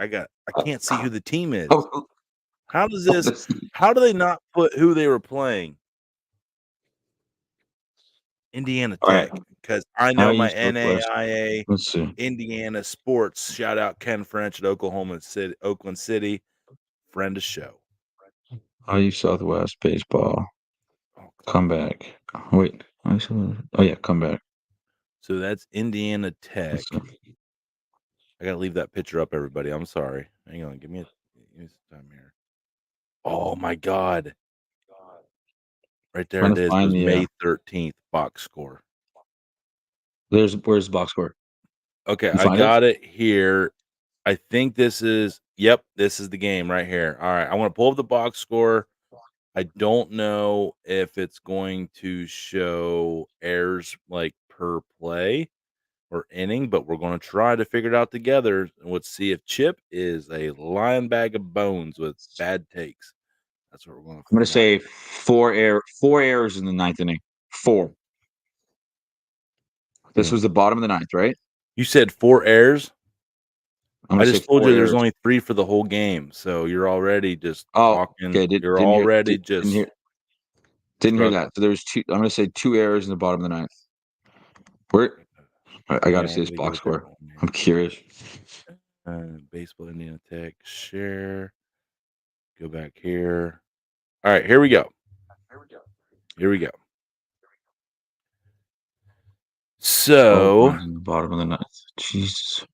I can't see who the team is. Oh, How does this? How do they not put who they were playing? Indiana all right. Tech, because I know my Southwest. NAIA Let's see. Indiana sports. Shout out Ken French at Oklahoma City, Oakland City, friend of show. IU Southwest baseball. Oh, Comeback. Wait. Oh yeah, comeback. so that's Indiana Tech. Let's see. I gotta leave that picture up, everybody. I'm sorry. Hang on, give me some time here. Oh my God! Right there Trying it to is. It find was the. May 13th box score. Where's the box score? Okay, You I find it? got it here. I think this is. Yep, this is the game right here. All right, I want to pull up the box score. I don't know if it's going to show errors like per play or inning, but we're going to try to figure it out together. And let's see if Chip is a lion bag of bones with bad takes. That's what we're going to I'm gonna find out. say four errors in the ninth inning. 4. This was the bottom of the ninth, right? You said 4 errors. I'm I gonna say just told 4 you there's errors. only 3 for the whole game, so you're already just Oh, talking. okay. You're already Didn't hear, just didn't hear struggling. that. So there was 2. I'm gonna say 2 errors in the bottom of the ninth. Where? I gotta Yeah, see this let me box get that score. one. I'm curious. Baseball Indiana Tech share. Go back here. All right, here we go. Here we go. 12 So, runs in the bottom of the ninth. Jesus,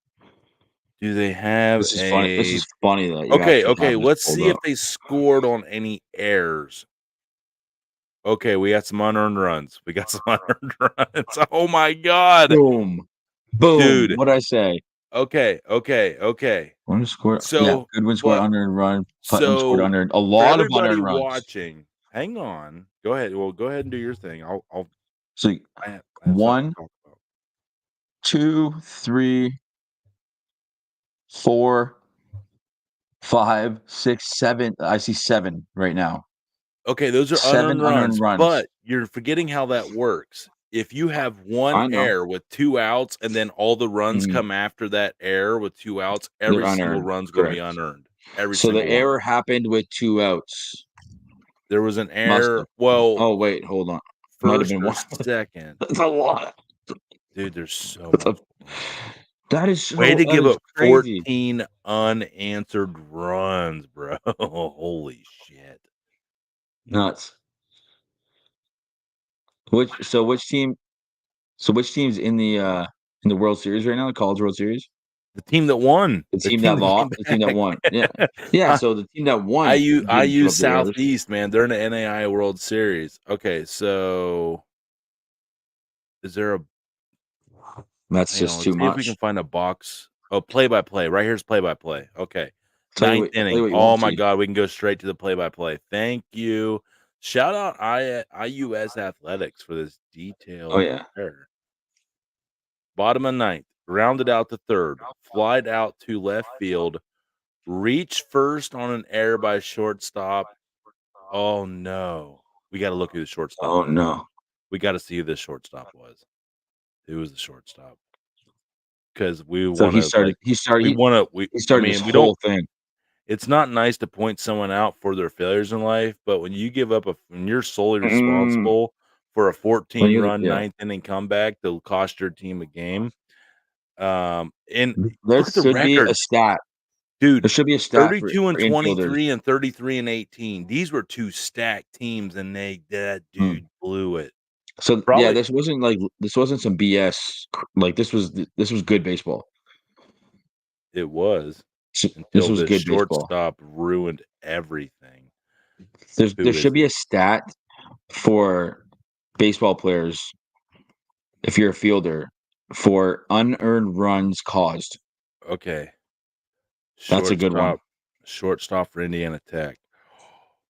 do they have this is funny. This a is funny that you Okay, actually have okay, this let's pulled see if up. they scored on any errors. Okay, we got some unearned runs. We got some unearned runs. Oh my God. Boom, boom. Dude. What'd I say? Okay. One score. Yeah, So, Goodwin scored but unearned run. Putnam scored so unearned. A for lot of everybody unearned runs. watching, hang on. Go ahead. Well, go ahead and do your thing. So I have something 1, to talk about. 2, 3, 4, 5, 6, 7. I see 7 right now. Okay, those are 7 unearned unearned runs, runs. but you're forgetting how that works. If you have one I know. error with 2 outs and then all the runs Mhm. come after that error with 2 outs, They're every single unearned. run's going to be Correct. unearned. Every So the single one. error happened with 2 outs. There was an Must error. have. Well, Oh, wait, hold on. Might have first been or 1. second. That's a lot. Dude, there's so That's much a going on. that is Way so to that give is up crazy. 14 unanswered runs, bro. Holy shit. Nuts. Which team's in the World Series right now, the College World Series? The team that won. The The team team that that lost, came the team that back. won. Yeah. Yeah, Uh, so the team that won didn't give IU up the errors. Southeast, man. They're in the NAI World Series. Okay, so is there a That's hang on, just too let's see if we can much. find a box. Oh, play by play. Right here's play by play. Okay. Ninth I'll tell you inning. what you Oh won't my see. God, we can go straight to the play by play. Thank you. Shout out IUS Athletics for this Oh detailed yeah. error. Bottom of ninth, rounded out to third, flied out to left field, reach first on an error by shortstop. Oh no. We got to look who the shortstop Oh was. no. We got to see who the shortstop was. Who was the shortstop? Because we So want to like he I started this mean, we don't whole thing. it's not nice to point someone out for their failures in life, but when you give up when you're solely Mm, responsible for a when 14 you're run yeah. ninth inning comeback that'll cost your team a game. And There look at the should be a records. stat. Dude, There should be a stat for 32 and infielders. 23 and 33 and 18. These were 2 stacked teams, and that Mm. dude blew it. So yeah, Probably this wasn't some BS. Like this was good baseball. it was This until was the good baseball. shortstop ruined everything. There Who should is be it? a stat for baseball players if you're a fielder for unearned runs caused. Okay. That's a good one. Shortstop for Indiana Tech.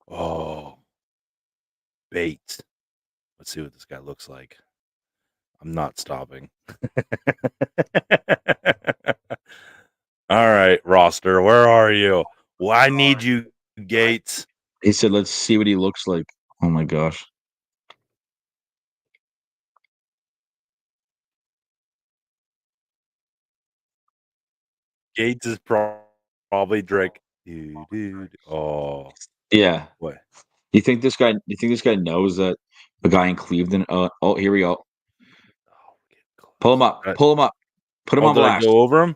Oh, Bates. Let's see what this guy looks like. I'm not stopping. All right, roster, where are you? Well, I need you, Gates. He said, "Let's see what he looks like." Oh my gosh. Gates is probably Probably Drake. Dude. Oh, Yeah. what? You think this guy knows that the guy in Cleveland? Oh, here we go. Oh, get close. Pull him up. Pull him up. Put him on Did I blast. go over him?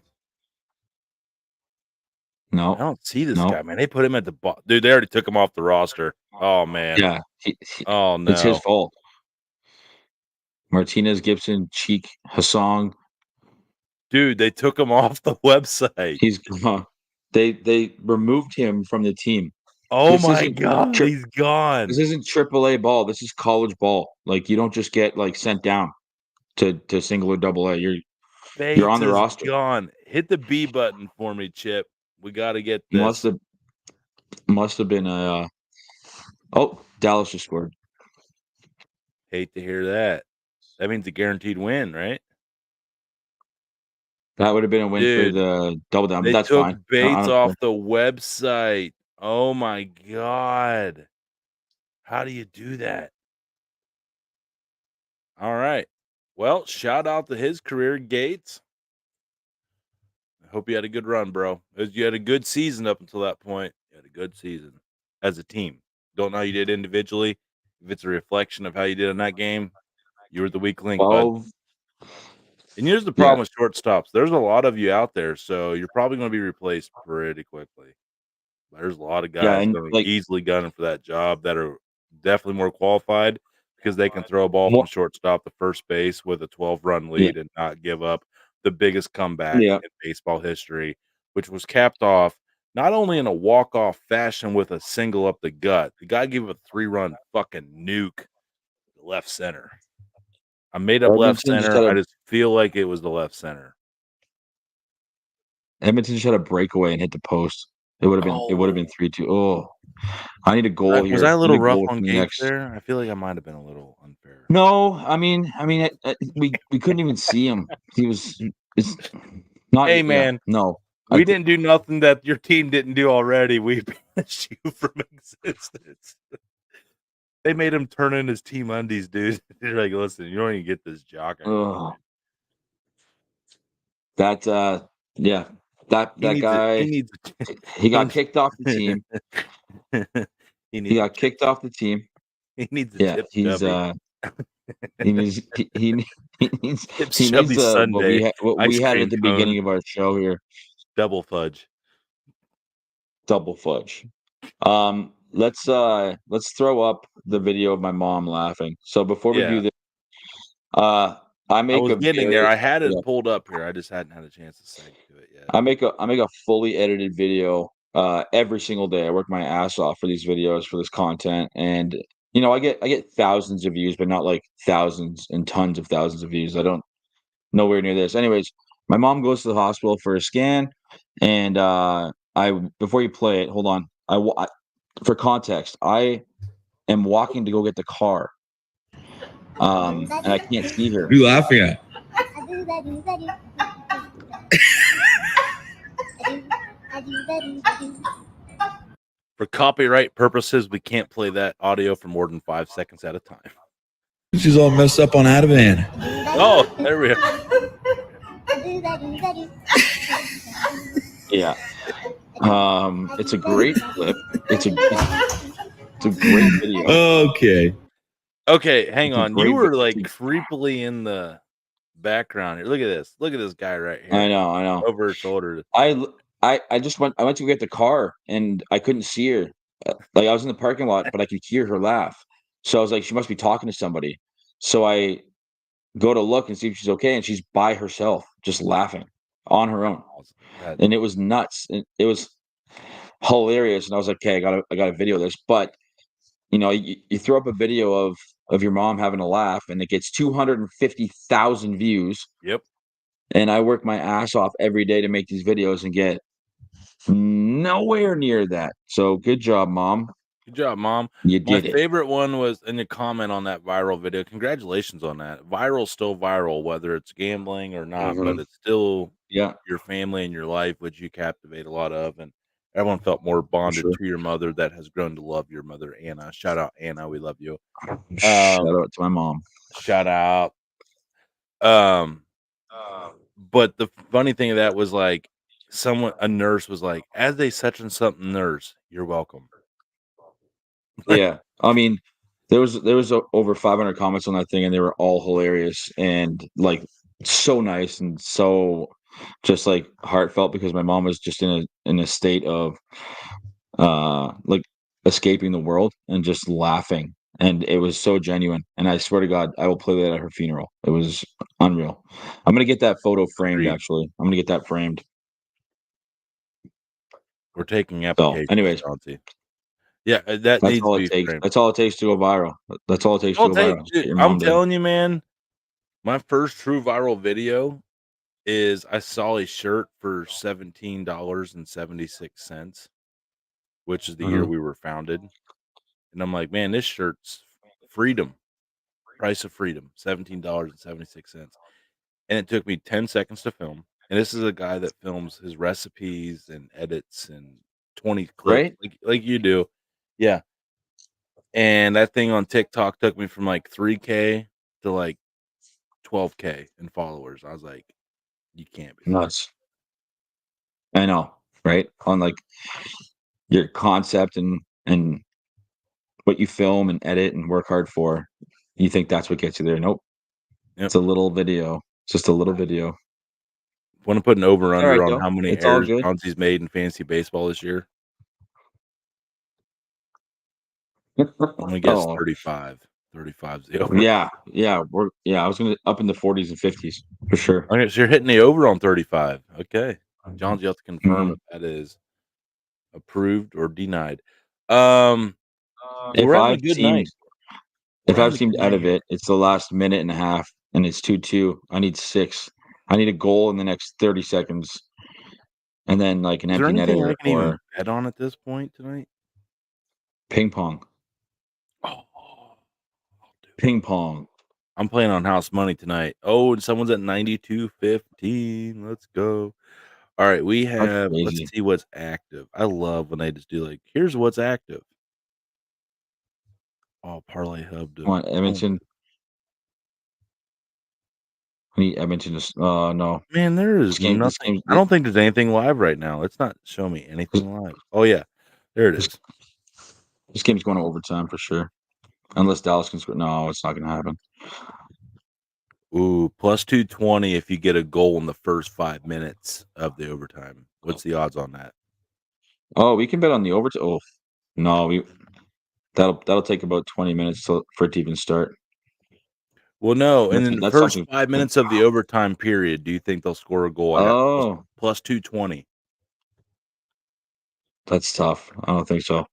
I No. don't see this No. guy, man. They put him at the bottom. Dude, they already took him off the roster. Oh, man. Yeah. Oh, It's his no. fault. Martinez, Gibson, Cheek, Hassan. Dude, they took him off the website. He's gone. They removed him from the team. Oh, This my isn't God. tri- He's gone. This isn't AAA ball. This is college ball. Like you don't just get like sent down to single or double A. You're Bates on the is roster. gone. Hit the B button for me, Chip. We got to get Must this. have been a. Oh, Dallas just scored. Hate to hear that. That means a guaranteed win, right? That would have been a win for Dude, the double down. But they that's took fine. I Bates don't off care. the website. Oh, my God. How do you do that? All right. Well, shout out to his career, Gates. I hope you had a good run, bro. You had a good season up until that point. You had a good season as a team. Don't know how you did individually. If it's a reflection of how you did in that game, you were the weak link, bud. 12. And here's the Yeah. problem with shortstops. There's a lot of you out there, so you're probably going to be replaced pretty quickly. There's a lot of Yeah, guys and going like easily gunning for that job that are definitely more qualified because they can throw a ball more. from shortstop to first base with a 12-run Yeah. lead and not give up the biggest comeback Yeah. in baseball history, which was capped off not only in a walk-off fashion with a single up the gut. The guy gave up a 3-run fucking nuke to left center. I made up left Edmonton just center. had I a just feel like it was the left center. Edmonton just had a breakaway and hit the post. It would have been Oh, 3-2. Oh, I need a goal was here. I a I need little a rough goal on from the Gates next. there? I feel like I might have been a little unfair. No, I mean, we couldn't even see him. He was. It's not. Hey, Yeah, man, no. we didn't do nothing that your team didn't do already. We banished you from existence. They made him turn in his team undies, dude. They're like, listen, you don't even get this jock anymore. That yeah, that guy. He got kicked off the team. He got kicked off the team. He needs a Yeah, Chips he's Chubby. he needs he needs Chips he Chubby needs Sunday. what Ice we had cream at the cone. beginning of our show here. Double fudge. Double fudge. Let's throw up the video of my mom laughing. So before we do this, I make was a getting there. I had it yeah. pulled up here. I just hadn't had a chance to seg to it yet. I make a fully edited video every single day. I work my ass off for these videos, for this content, and you know I get thousands of views, but not like thousands and tons of thousands of views. I don't nowhere near this. Anyways, my mom goes to the hospital for a scan, and I before you play it, hold on. For context, I am walking to go get the car, and I can't see her. What are you laughing at? For copyright purposes, we can't play that audio for more than 5 seconds at a time. She's all messed up on Ativan. Oh, there we go. Yeah. It's a great clip. It's a great video. Okay, hang on. You were like video. creepily in the background here. Look at this. Look at this guy right here. I know. Over her shoulder. I went to get the car and I couldn't see her. Like I was in the parking lot, but I could hear her laugh. So I was like, she must be talking to somebody. So I go to look and see if she's okay, and she's by herself, just laughing on her own. And it was nuts. It was hilarious. And I was like, okay, I gotta video this. But you know, you throw up a video of your mom having a laugh and it gets 250,000 views. Yep. And I work my ass off every day to make these videos and get nowhere near that. So good job, Mom. Good job, Mom. You did My it. favorite one was in the comment on that viral video. Congratulations on that. Viral's still viral, whether it's gambling or not, but it's still your family and your life, which you captivate a lot of. And everyone felt more bonded to your mother that has grown to love your mother, Anna. Shout out, Anna. We love you. Shout out to my mom. Shout out. But the funny thing of that was like, a nurse was like, "As a such and something nurse, you're welcome." Yeah, I mean, there was over 500 comments on that thing, and they were all hilarious and like so nice and so just like heartfelt because my mom was just in a state of like escaping the world and just laughing, and it was so genuine. And I swear to God, I will play that at her funeral. It was unreal. I'm gonna get that photo framed. Agreed. Actually, I'm gonna get that framed. We're taking So, applications, anyways, Chauncey. Yeah, that that's needs to all it be takes. framed. That's all it takes to go viral. That's all it takes to I'll go take viral. Just dude, get your I'm mom dead. telling you, man, my first true viral video is I saw a shirt for $17.76, which is the year Mhm. we were founded. And I'm like, man, this shirt's freedom, price of freedom, $17.76. And it took me 10 seconds to film. And this is a guy that films his recipes and edits and 20 clips Right? like you do. Yeah. And that thing on TikTok took me from like 3K to like 12K in followers. I was like, you can't be serious. Nuts. I know, right? On like your concept and what you film and edit and work hard for, you think that's what gets you there. Nope. Yep. It's a little video. It's just a little video. Want to put an over All right, under on though. how many It's all errors good. Chauncey's made in fantasy baseball this year? I'm gonna guess Oh, 35. 35's the over. yeah. I was gonna up in the 40s and 50s for sure. Okay, so you're hitting the over on 35. Okay. John, you have to confirm Mhm. if that is approved or denied. Um, If we're having a I've good seemed night. We're having a good out night of here. it, it's the last minute and a half, and it's 2-2. I need 6. I need a goal in the next 30 seconds, and then like an Is there empty anything I netter can even or bet on at this point tonight? ping pong. Oh, I'll do it. Ping pong. I'm playing on house money tonight. Oh, and someone's at 92.15. Let's go. All right, we That's have let's crazy. see what's active. I love when they just do like, here's what's active. Oh, Parlay Hub Come to on, oh Edmonton. I need Edmonton to. No, man, there this is game. This nothing. game. I don't think there's anything live right now. It's not show me This, anything live. Oh yeah, there it this, is. this game's going to overtime for sure. Unless Dallas can score. No, it's not going to happen. Ooh, plus 220 if you get a goal in the first 5 minutes of the overtime. What's the odds on that? Oh, we can bet on the overtime. Oh, no, that'll take about 20 minutes for it to even start. Well, no, and That's in the that's first something. 5 minutes of the overtime period, do you think they'll score a goal? I got Oh, plus 220. that's tough. I don't think so.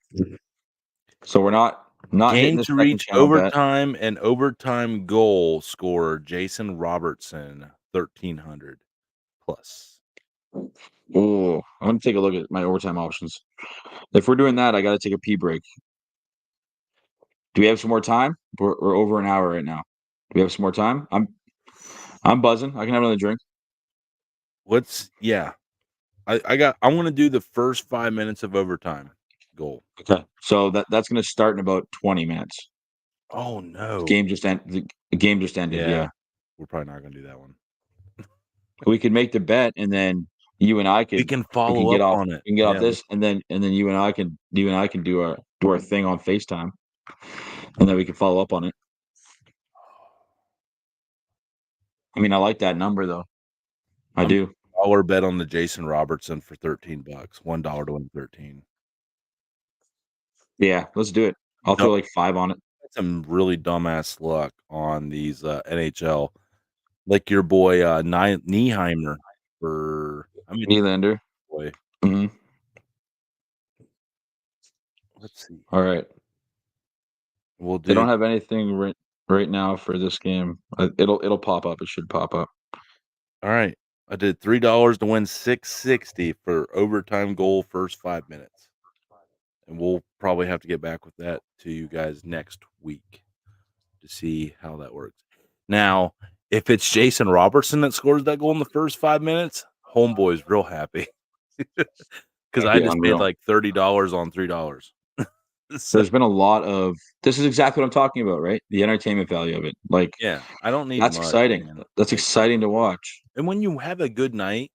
So we're not hitting Game the to second reach channel bet. overtime and overtime goal scorer Jason Robertson 1,300 plus. Oh, I'm gonna take a look at my overtime options. If we're doing that, I got to take a pee break. Do we have some more time? We're over an hour right now. Do we have some more time? I'm buzzing. I can have another drink. Yeah. I want to do the first 5 minutes of overtime goal. Okay. So that's gonna start in about 20 minutes. Oh The no. game just the game just ended. Yeah. Yeah. We're probably not gonna do that one. We could make the bet and then you and I We could can we can follow get up off on it. we can get off Yeah. this and then you and I can do our thing on FaceTime and then we can follow up on it. I mean, I like that number though. I I'm do. dollar bet on the Jason Robertson for $13. $1 to win 13. Yeah, let's do it. I'll Dumb, throw like 5 on it. some really dumbass luck on these NHL. Like your boy Nieheimer for Nylander. boy. Hmm. Let's see. All right. We'll They do don't have anything right now for this game. It'll pop up. It should pop up. all right. I did $3 to win 660 for overtime goal first 5 minutes. And we'll probably have to get back with that to you guys next week to see how that works. Now, if it's Jason Robertson that scores that goal in the first 5 minutes, homeboy's real happy. Because That'd I be just made unreal. like $30 on $3. So There's been a lot of this is exactly what I'm talking about, right? The entertainment value of it. Like yeah, I don't need that's much, exciting. man. That's Like, exciting to watch. and when you have a good night,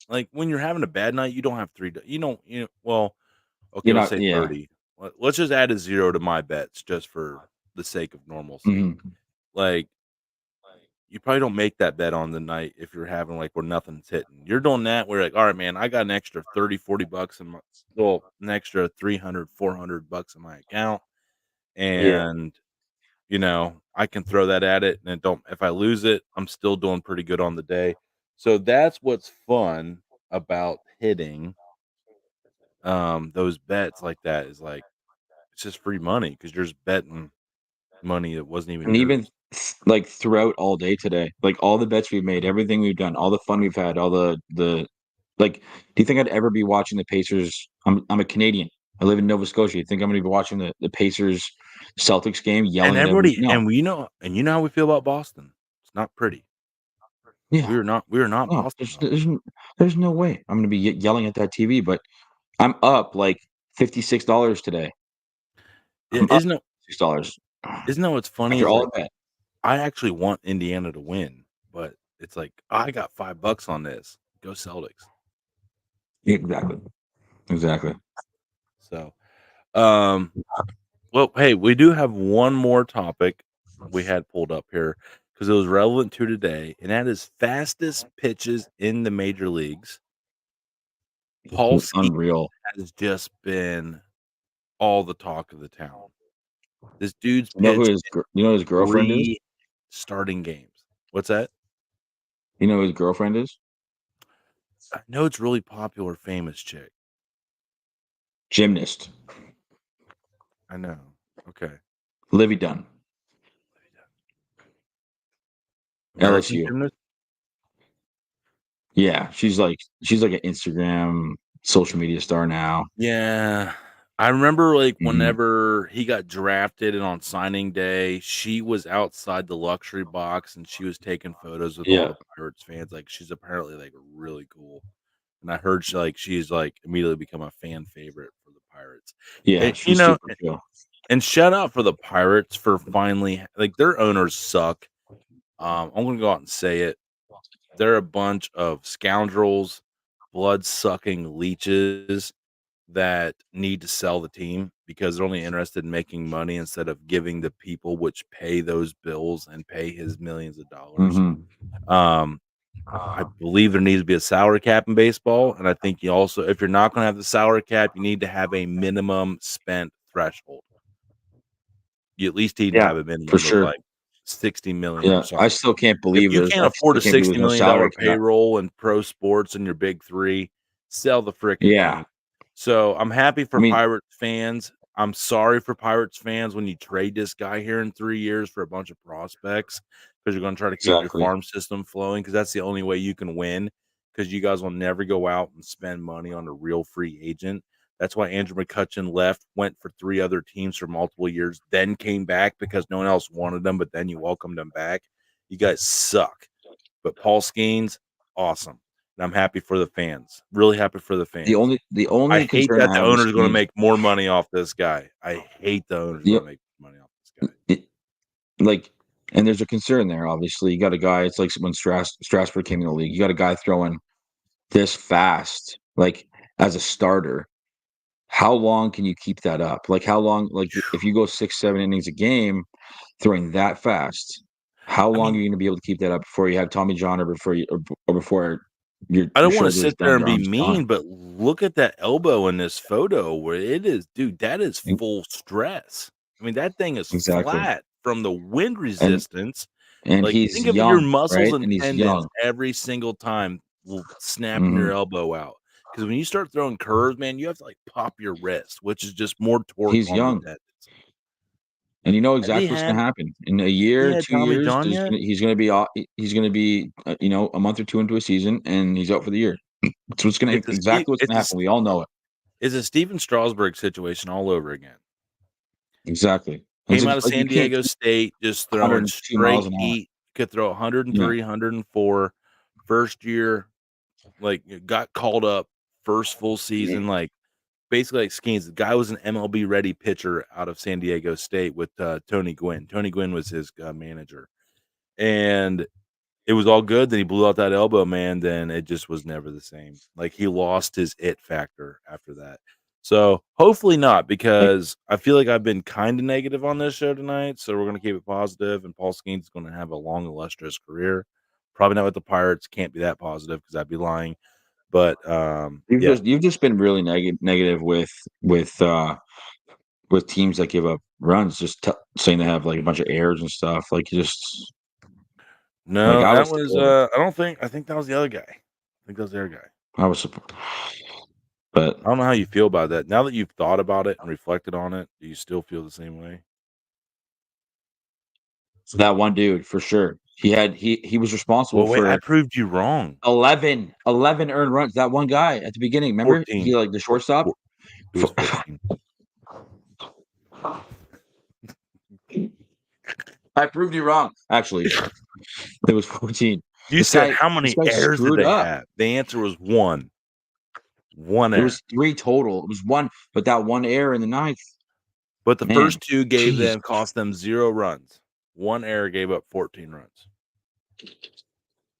like when you're having a bad night, you don't have well, okay, You're let's not. say Yeah. 30. Let's just add a 0 to my bets just for the sake of normalcy. Mhm. Like, you probably don't make that bet on the night if you're having, like, where nothing's hitting. You're doing that where, like, "All right, man, I got an extra 30, $40 in my an extra 300, $400 in my account, Yeah. and, I can throw that at it, and it don't if I lose it, I'm still doing pretty good on the day." So that's what's fun about hitting, those bets like that is, like, it's just free money because 'cause you're just betting money that wasn't even And even yours. like throughout all day today, like all the bets we've made, everything we've done, all the fun we've had, all the like, do you think I'd ever be watching the Pacers? I'm a Canadian. I live in Nova Scotia. You think I'm gonna be watching the Pacers Celtics game, And yelling at every everybody no. and you know how we feel about Boston. It's not pretty. Yeah. We are not No, Boston, though. there's no way I'm gonna be yelling at that TV, but I'm up like $56 today. I I'm up $6 isn't that what's funny after is, all like, of that. I actually want Indiana to win, but it's like, "I got $5 on this. Go Celtics." Exactly. Exactly. So, um, well, hey, we do have one more topic we had pulled up here because it was relevant to today, and that is fastest pitches in the major leagues. Paul Skeens Unreal. has just been all the talk of the town. This dude's You know who pitched his girlfriend is? 3 starting games. What's that? You know who his girlfriend is? I know it's really popular, famous chick. Gymnast, I know. Okay. Livy Dunn, American LSU. gymnast? Yeah, she's like an Instagram social media star now. Yeah. I remember, like, Mhm. whenever he got drafted and on signing day, she was outside the luxury box, and she was taking photos with all Yeah, the Pirates fans, like, she's apparently, like, really cool, and I heard she's, like, immediately become a fan favorite for the Pirates, yeah, and, she's super chill. and shout out for the Pirates for finally like, their owners suck, I'm gonna go out and say it. They're a bunch of scoundrels, blood-sucking leeches that need to sell the team because they're only interested in making money instead of giving the people which pay those bills and pay his millions of dollars. Mhm. Um, I believe there needs to be a salary cap in baseball, and I think you also if you're not gonna have the salary cap, you need to have a minimum spent threshold. You at least need to Yeah, have a for minimum of, sure. like, 60,000,000 or Yeah, I something. still can't If believe you there's can't I afford still a can't believe there's no $60,000,000 salary cap. payroll in pro sports and your big 3, sell the frickin' Yeah, team. So, I'm happy I for mean, Pirates fans. I'm sorry for Pirates fans when you trade this guy here in 3 years for a bunch of prospects because 'cause you're gonna try to keep your exactly. farm system flowing because that's the only way you can win. Because you guys will never go out and spend money on a real free agent. That's why Andrew McCutchen left, went for 3 other teams for multiple years, then came back because no one else wanted him, but then you welcomed him back. You guys suck. But Paul Skeens, awesome. And I'm happy for the fans. Really happy for the The fans. only the I only hate concern I that the have with owner's gonna Skeens, make more money off this guy. I hate the owner's the gonna make money off this guy. it, like, and there's a concern there. Obviously, you got a guy. It's like when Strasburg came in the league. You got a guy throwing this fast, like as a starter. How long can you keep that up? Like, how long? Like, if you go 6, 7 innings a game throwing that fast, how I long are mean, you going to be able to keep that up before you have Tommy John, or before I your don't wanna shoulder is sit done, there and your be arm's gone? mean, but look at that elbow in this photo where it is dude, that is E- full stress. I mean, that thing is Exactly. flat from the wind And resistance. and Like, he's think of your young, muscles right? and And he's tendons young. every single time snapping Hmm. your elbow out. Because when you start throwing curves, man, you have to, like, pop your wrist, which is just more torque He's on the young. tendons. And you know Has he exactly what's going had to happen in a he year, had 2 Tommy years. John yet? He's going to be a month or two into a season, and he's out for the year. That's what's going to exactly what's going to happen. We all know it. It's a Steven Strasburg situation all over again. Exactly. Came out of Like you San can't Diego keep State, just throwing 102 miles straight an hour. heat, could throw Yeah. 103, 104. First year, like, got called up first full season, like, basically like Skeens. The guy was an MLB ready pitcher out of San Diego State with, Tony Gwynn. Tony Gwynn was his, manager, and it was all good. Then he blew out that elbow, man. Then it just was never the same. Like he lost his it factor after that. So hopefully not, because I feel like I've been kind of negative on this show tonight. So we're gonna keep it positive, and Paul Skeens is gonna have a long, illustrious career. Probably not with the Pirates. Can't be that positive because I'd be lying. But yeah, You've just been really negative with teams that give up runs, just saying they have like a bunch of errors and stuff. Like you just like no, I that was was surprised. I think that was the other guy. I think that was the other guy. I was surprised. But I don't know how you feel about that. Now that you've thought about it and reflected on it, do you still feel the same way? that one dude for sure. He was responsible Well, wait, I for proved you wrong. 11 earned runs. That one guy at the beginning, remember? 14. He like the shortstop. It was 14. I proved you wrong. Actually, it was 14. You This said guy, how this many guy errors did screwed they up. have? The answer was one. One It error. was 3 total. It was one, but that one error in the ninth. But the Man, first two jeez. cost them 0 runs. One error gave up 14 runs.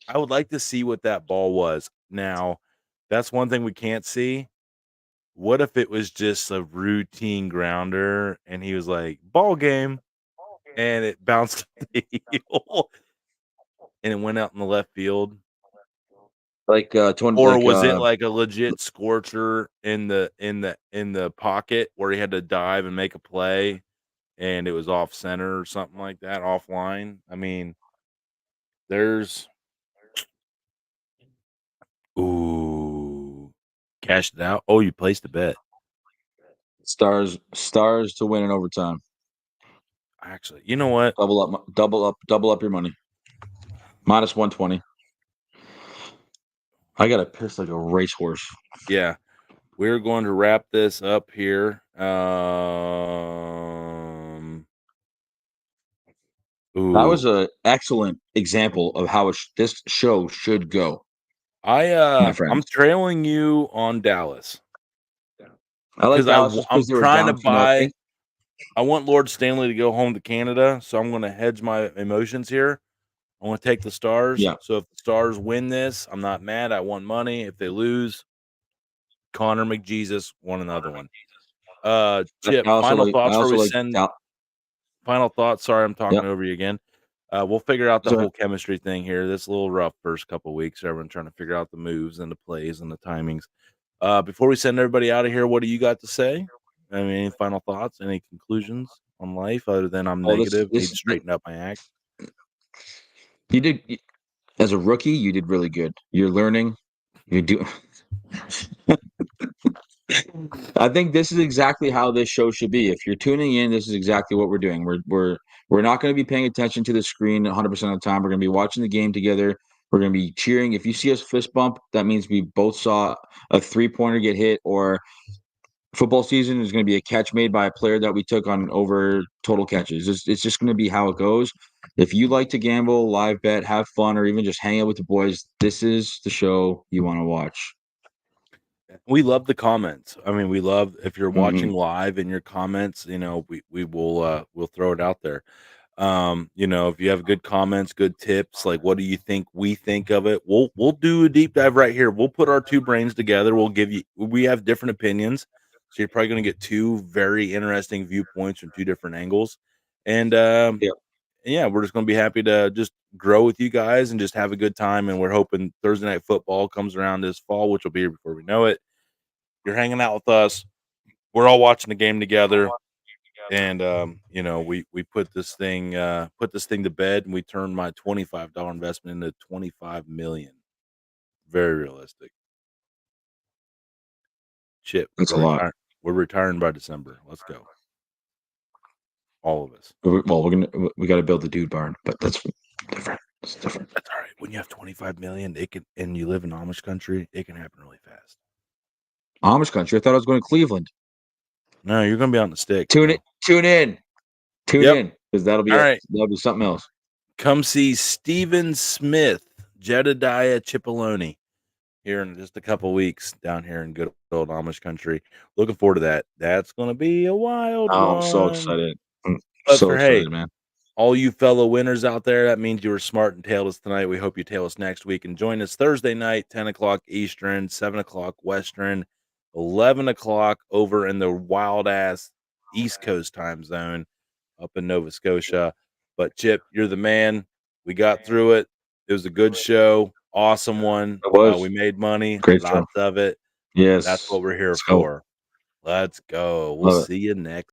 I would like to see what that ball was. Now, that's one thing we can't see. What if it was just a routine grounder and he was like, ball game, and it bounced the heel and it went out in the left field? Like Or was it like a legit scorcher in the pocket where he had to dive and make a play and it was off center or something like that, offline? I mean, there's ooh, cashed it out. Oh, you placed a bet. stars to win in overtime. Actually, you know what? Double up your money. Minus 120. I got to piss like a racehorse. Yeah. We're going to wrap this up here. That was Ooh. an excellent example of how this show should go, my I'm friends. trailing you on Dallas I like because Dallas just I'm because they were trying to down 2-0. buy. I want Lord Stanley to go home to Canada, so I'm going to hedge my emotions here. I want to take the Stars. Yeah. So if the Stars win this, I'm not mad. I want money. If they lose, Connor McJesus won another one. Chip, I also final like thoughts where we send. Dal- Final thoughts. Sorry, I'm yeah. talking over you again. We'll figure out the Sorry. whole chemistry thing here. This a little rough first couple of weeks. Everyone trying to figure out the moves and the plays and the timings. Before we send everybody out of here, what do you got to say? I mean, any final thoughts? Any conclusions on life other than I'm negative? Need to straighten up my act. You did as a rookie. You did really good. You're learning. You do. I think this is exactly how this show should be. If you're tuning in, this is exactly what we're doing. We're not going to be paying attention to the screen 100% of the time. We're going to be watching the game together. We're going to be cheering. If you see us fist bump, that means we both saw a 3-pointer get hit, or football season is going to be a catch made by a player that we took on over total catches. It's just going to be how it goes. If you like to gamble, live bet, have fun, or even just hang out with the boys, this is the show you want to watch. We love the comments. I mean, we love if you're Mm-hmm. watching live in your comments, we will we'll throw it out there. If you have good comments, good tips, like what do you think we think of it? We'll do a deep dive right here. We'll put our two brains together. We have different opinions. So you're probably going to get two very interesting viewpoints from two different angles. And yeah, we're just going to be happy to just grow with you guys and just have a good time. And we're hoping Thursday night football comes around this fall, which will be here before we know it. You're hanging out with us. We're all watching the game together. And we put this thing to bed, and we turned my $25 investment into 25 million. Very realistic. Chip, That's a lot. We're retiring by December. Let's go. All of us. Well, we got to build the dude barn, but that's different. It's different. That's all right. When you have 25 million, and you live in Amish country, it can happen really fast. Amish country. I thought I was going to Cleveland. No, you're going to be out in the sticks. Tune in, because that'll be all right. That'll be something else. Come see Steven Smith, Jedediah Cipollone here in just a couple weeks down here in good old Amish country. Looking forward to that. That's going to be a wild one. I'm so excited. But excited, man. all you fellow winners out there, that means you were smart and tailed us tonight. We hope you tail us next week and join us Thursday night, 10 o'clock Eastern, 7 o'clock Western, 11 o'clock over in the wild ass East Coast time zone up in Nova Scotia. But Chip, you're the man. We got through it. It was a good show. Awesome one. It was. We made money. Great show. Lots of it. Yes. That's what we're here Let's go. for. Let's go. We'll Love it. see you next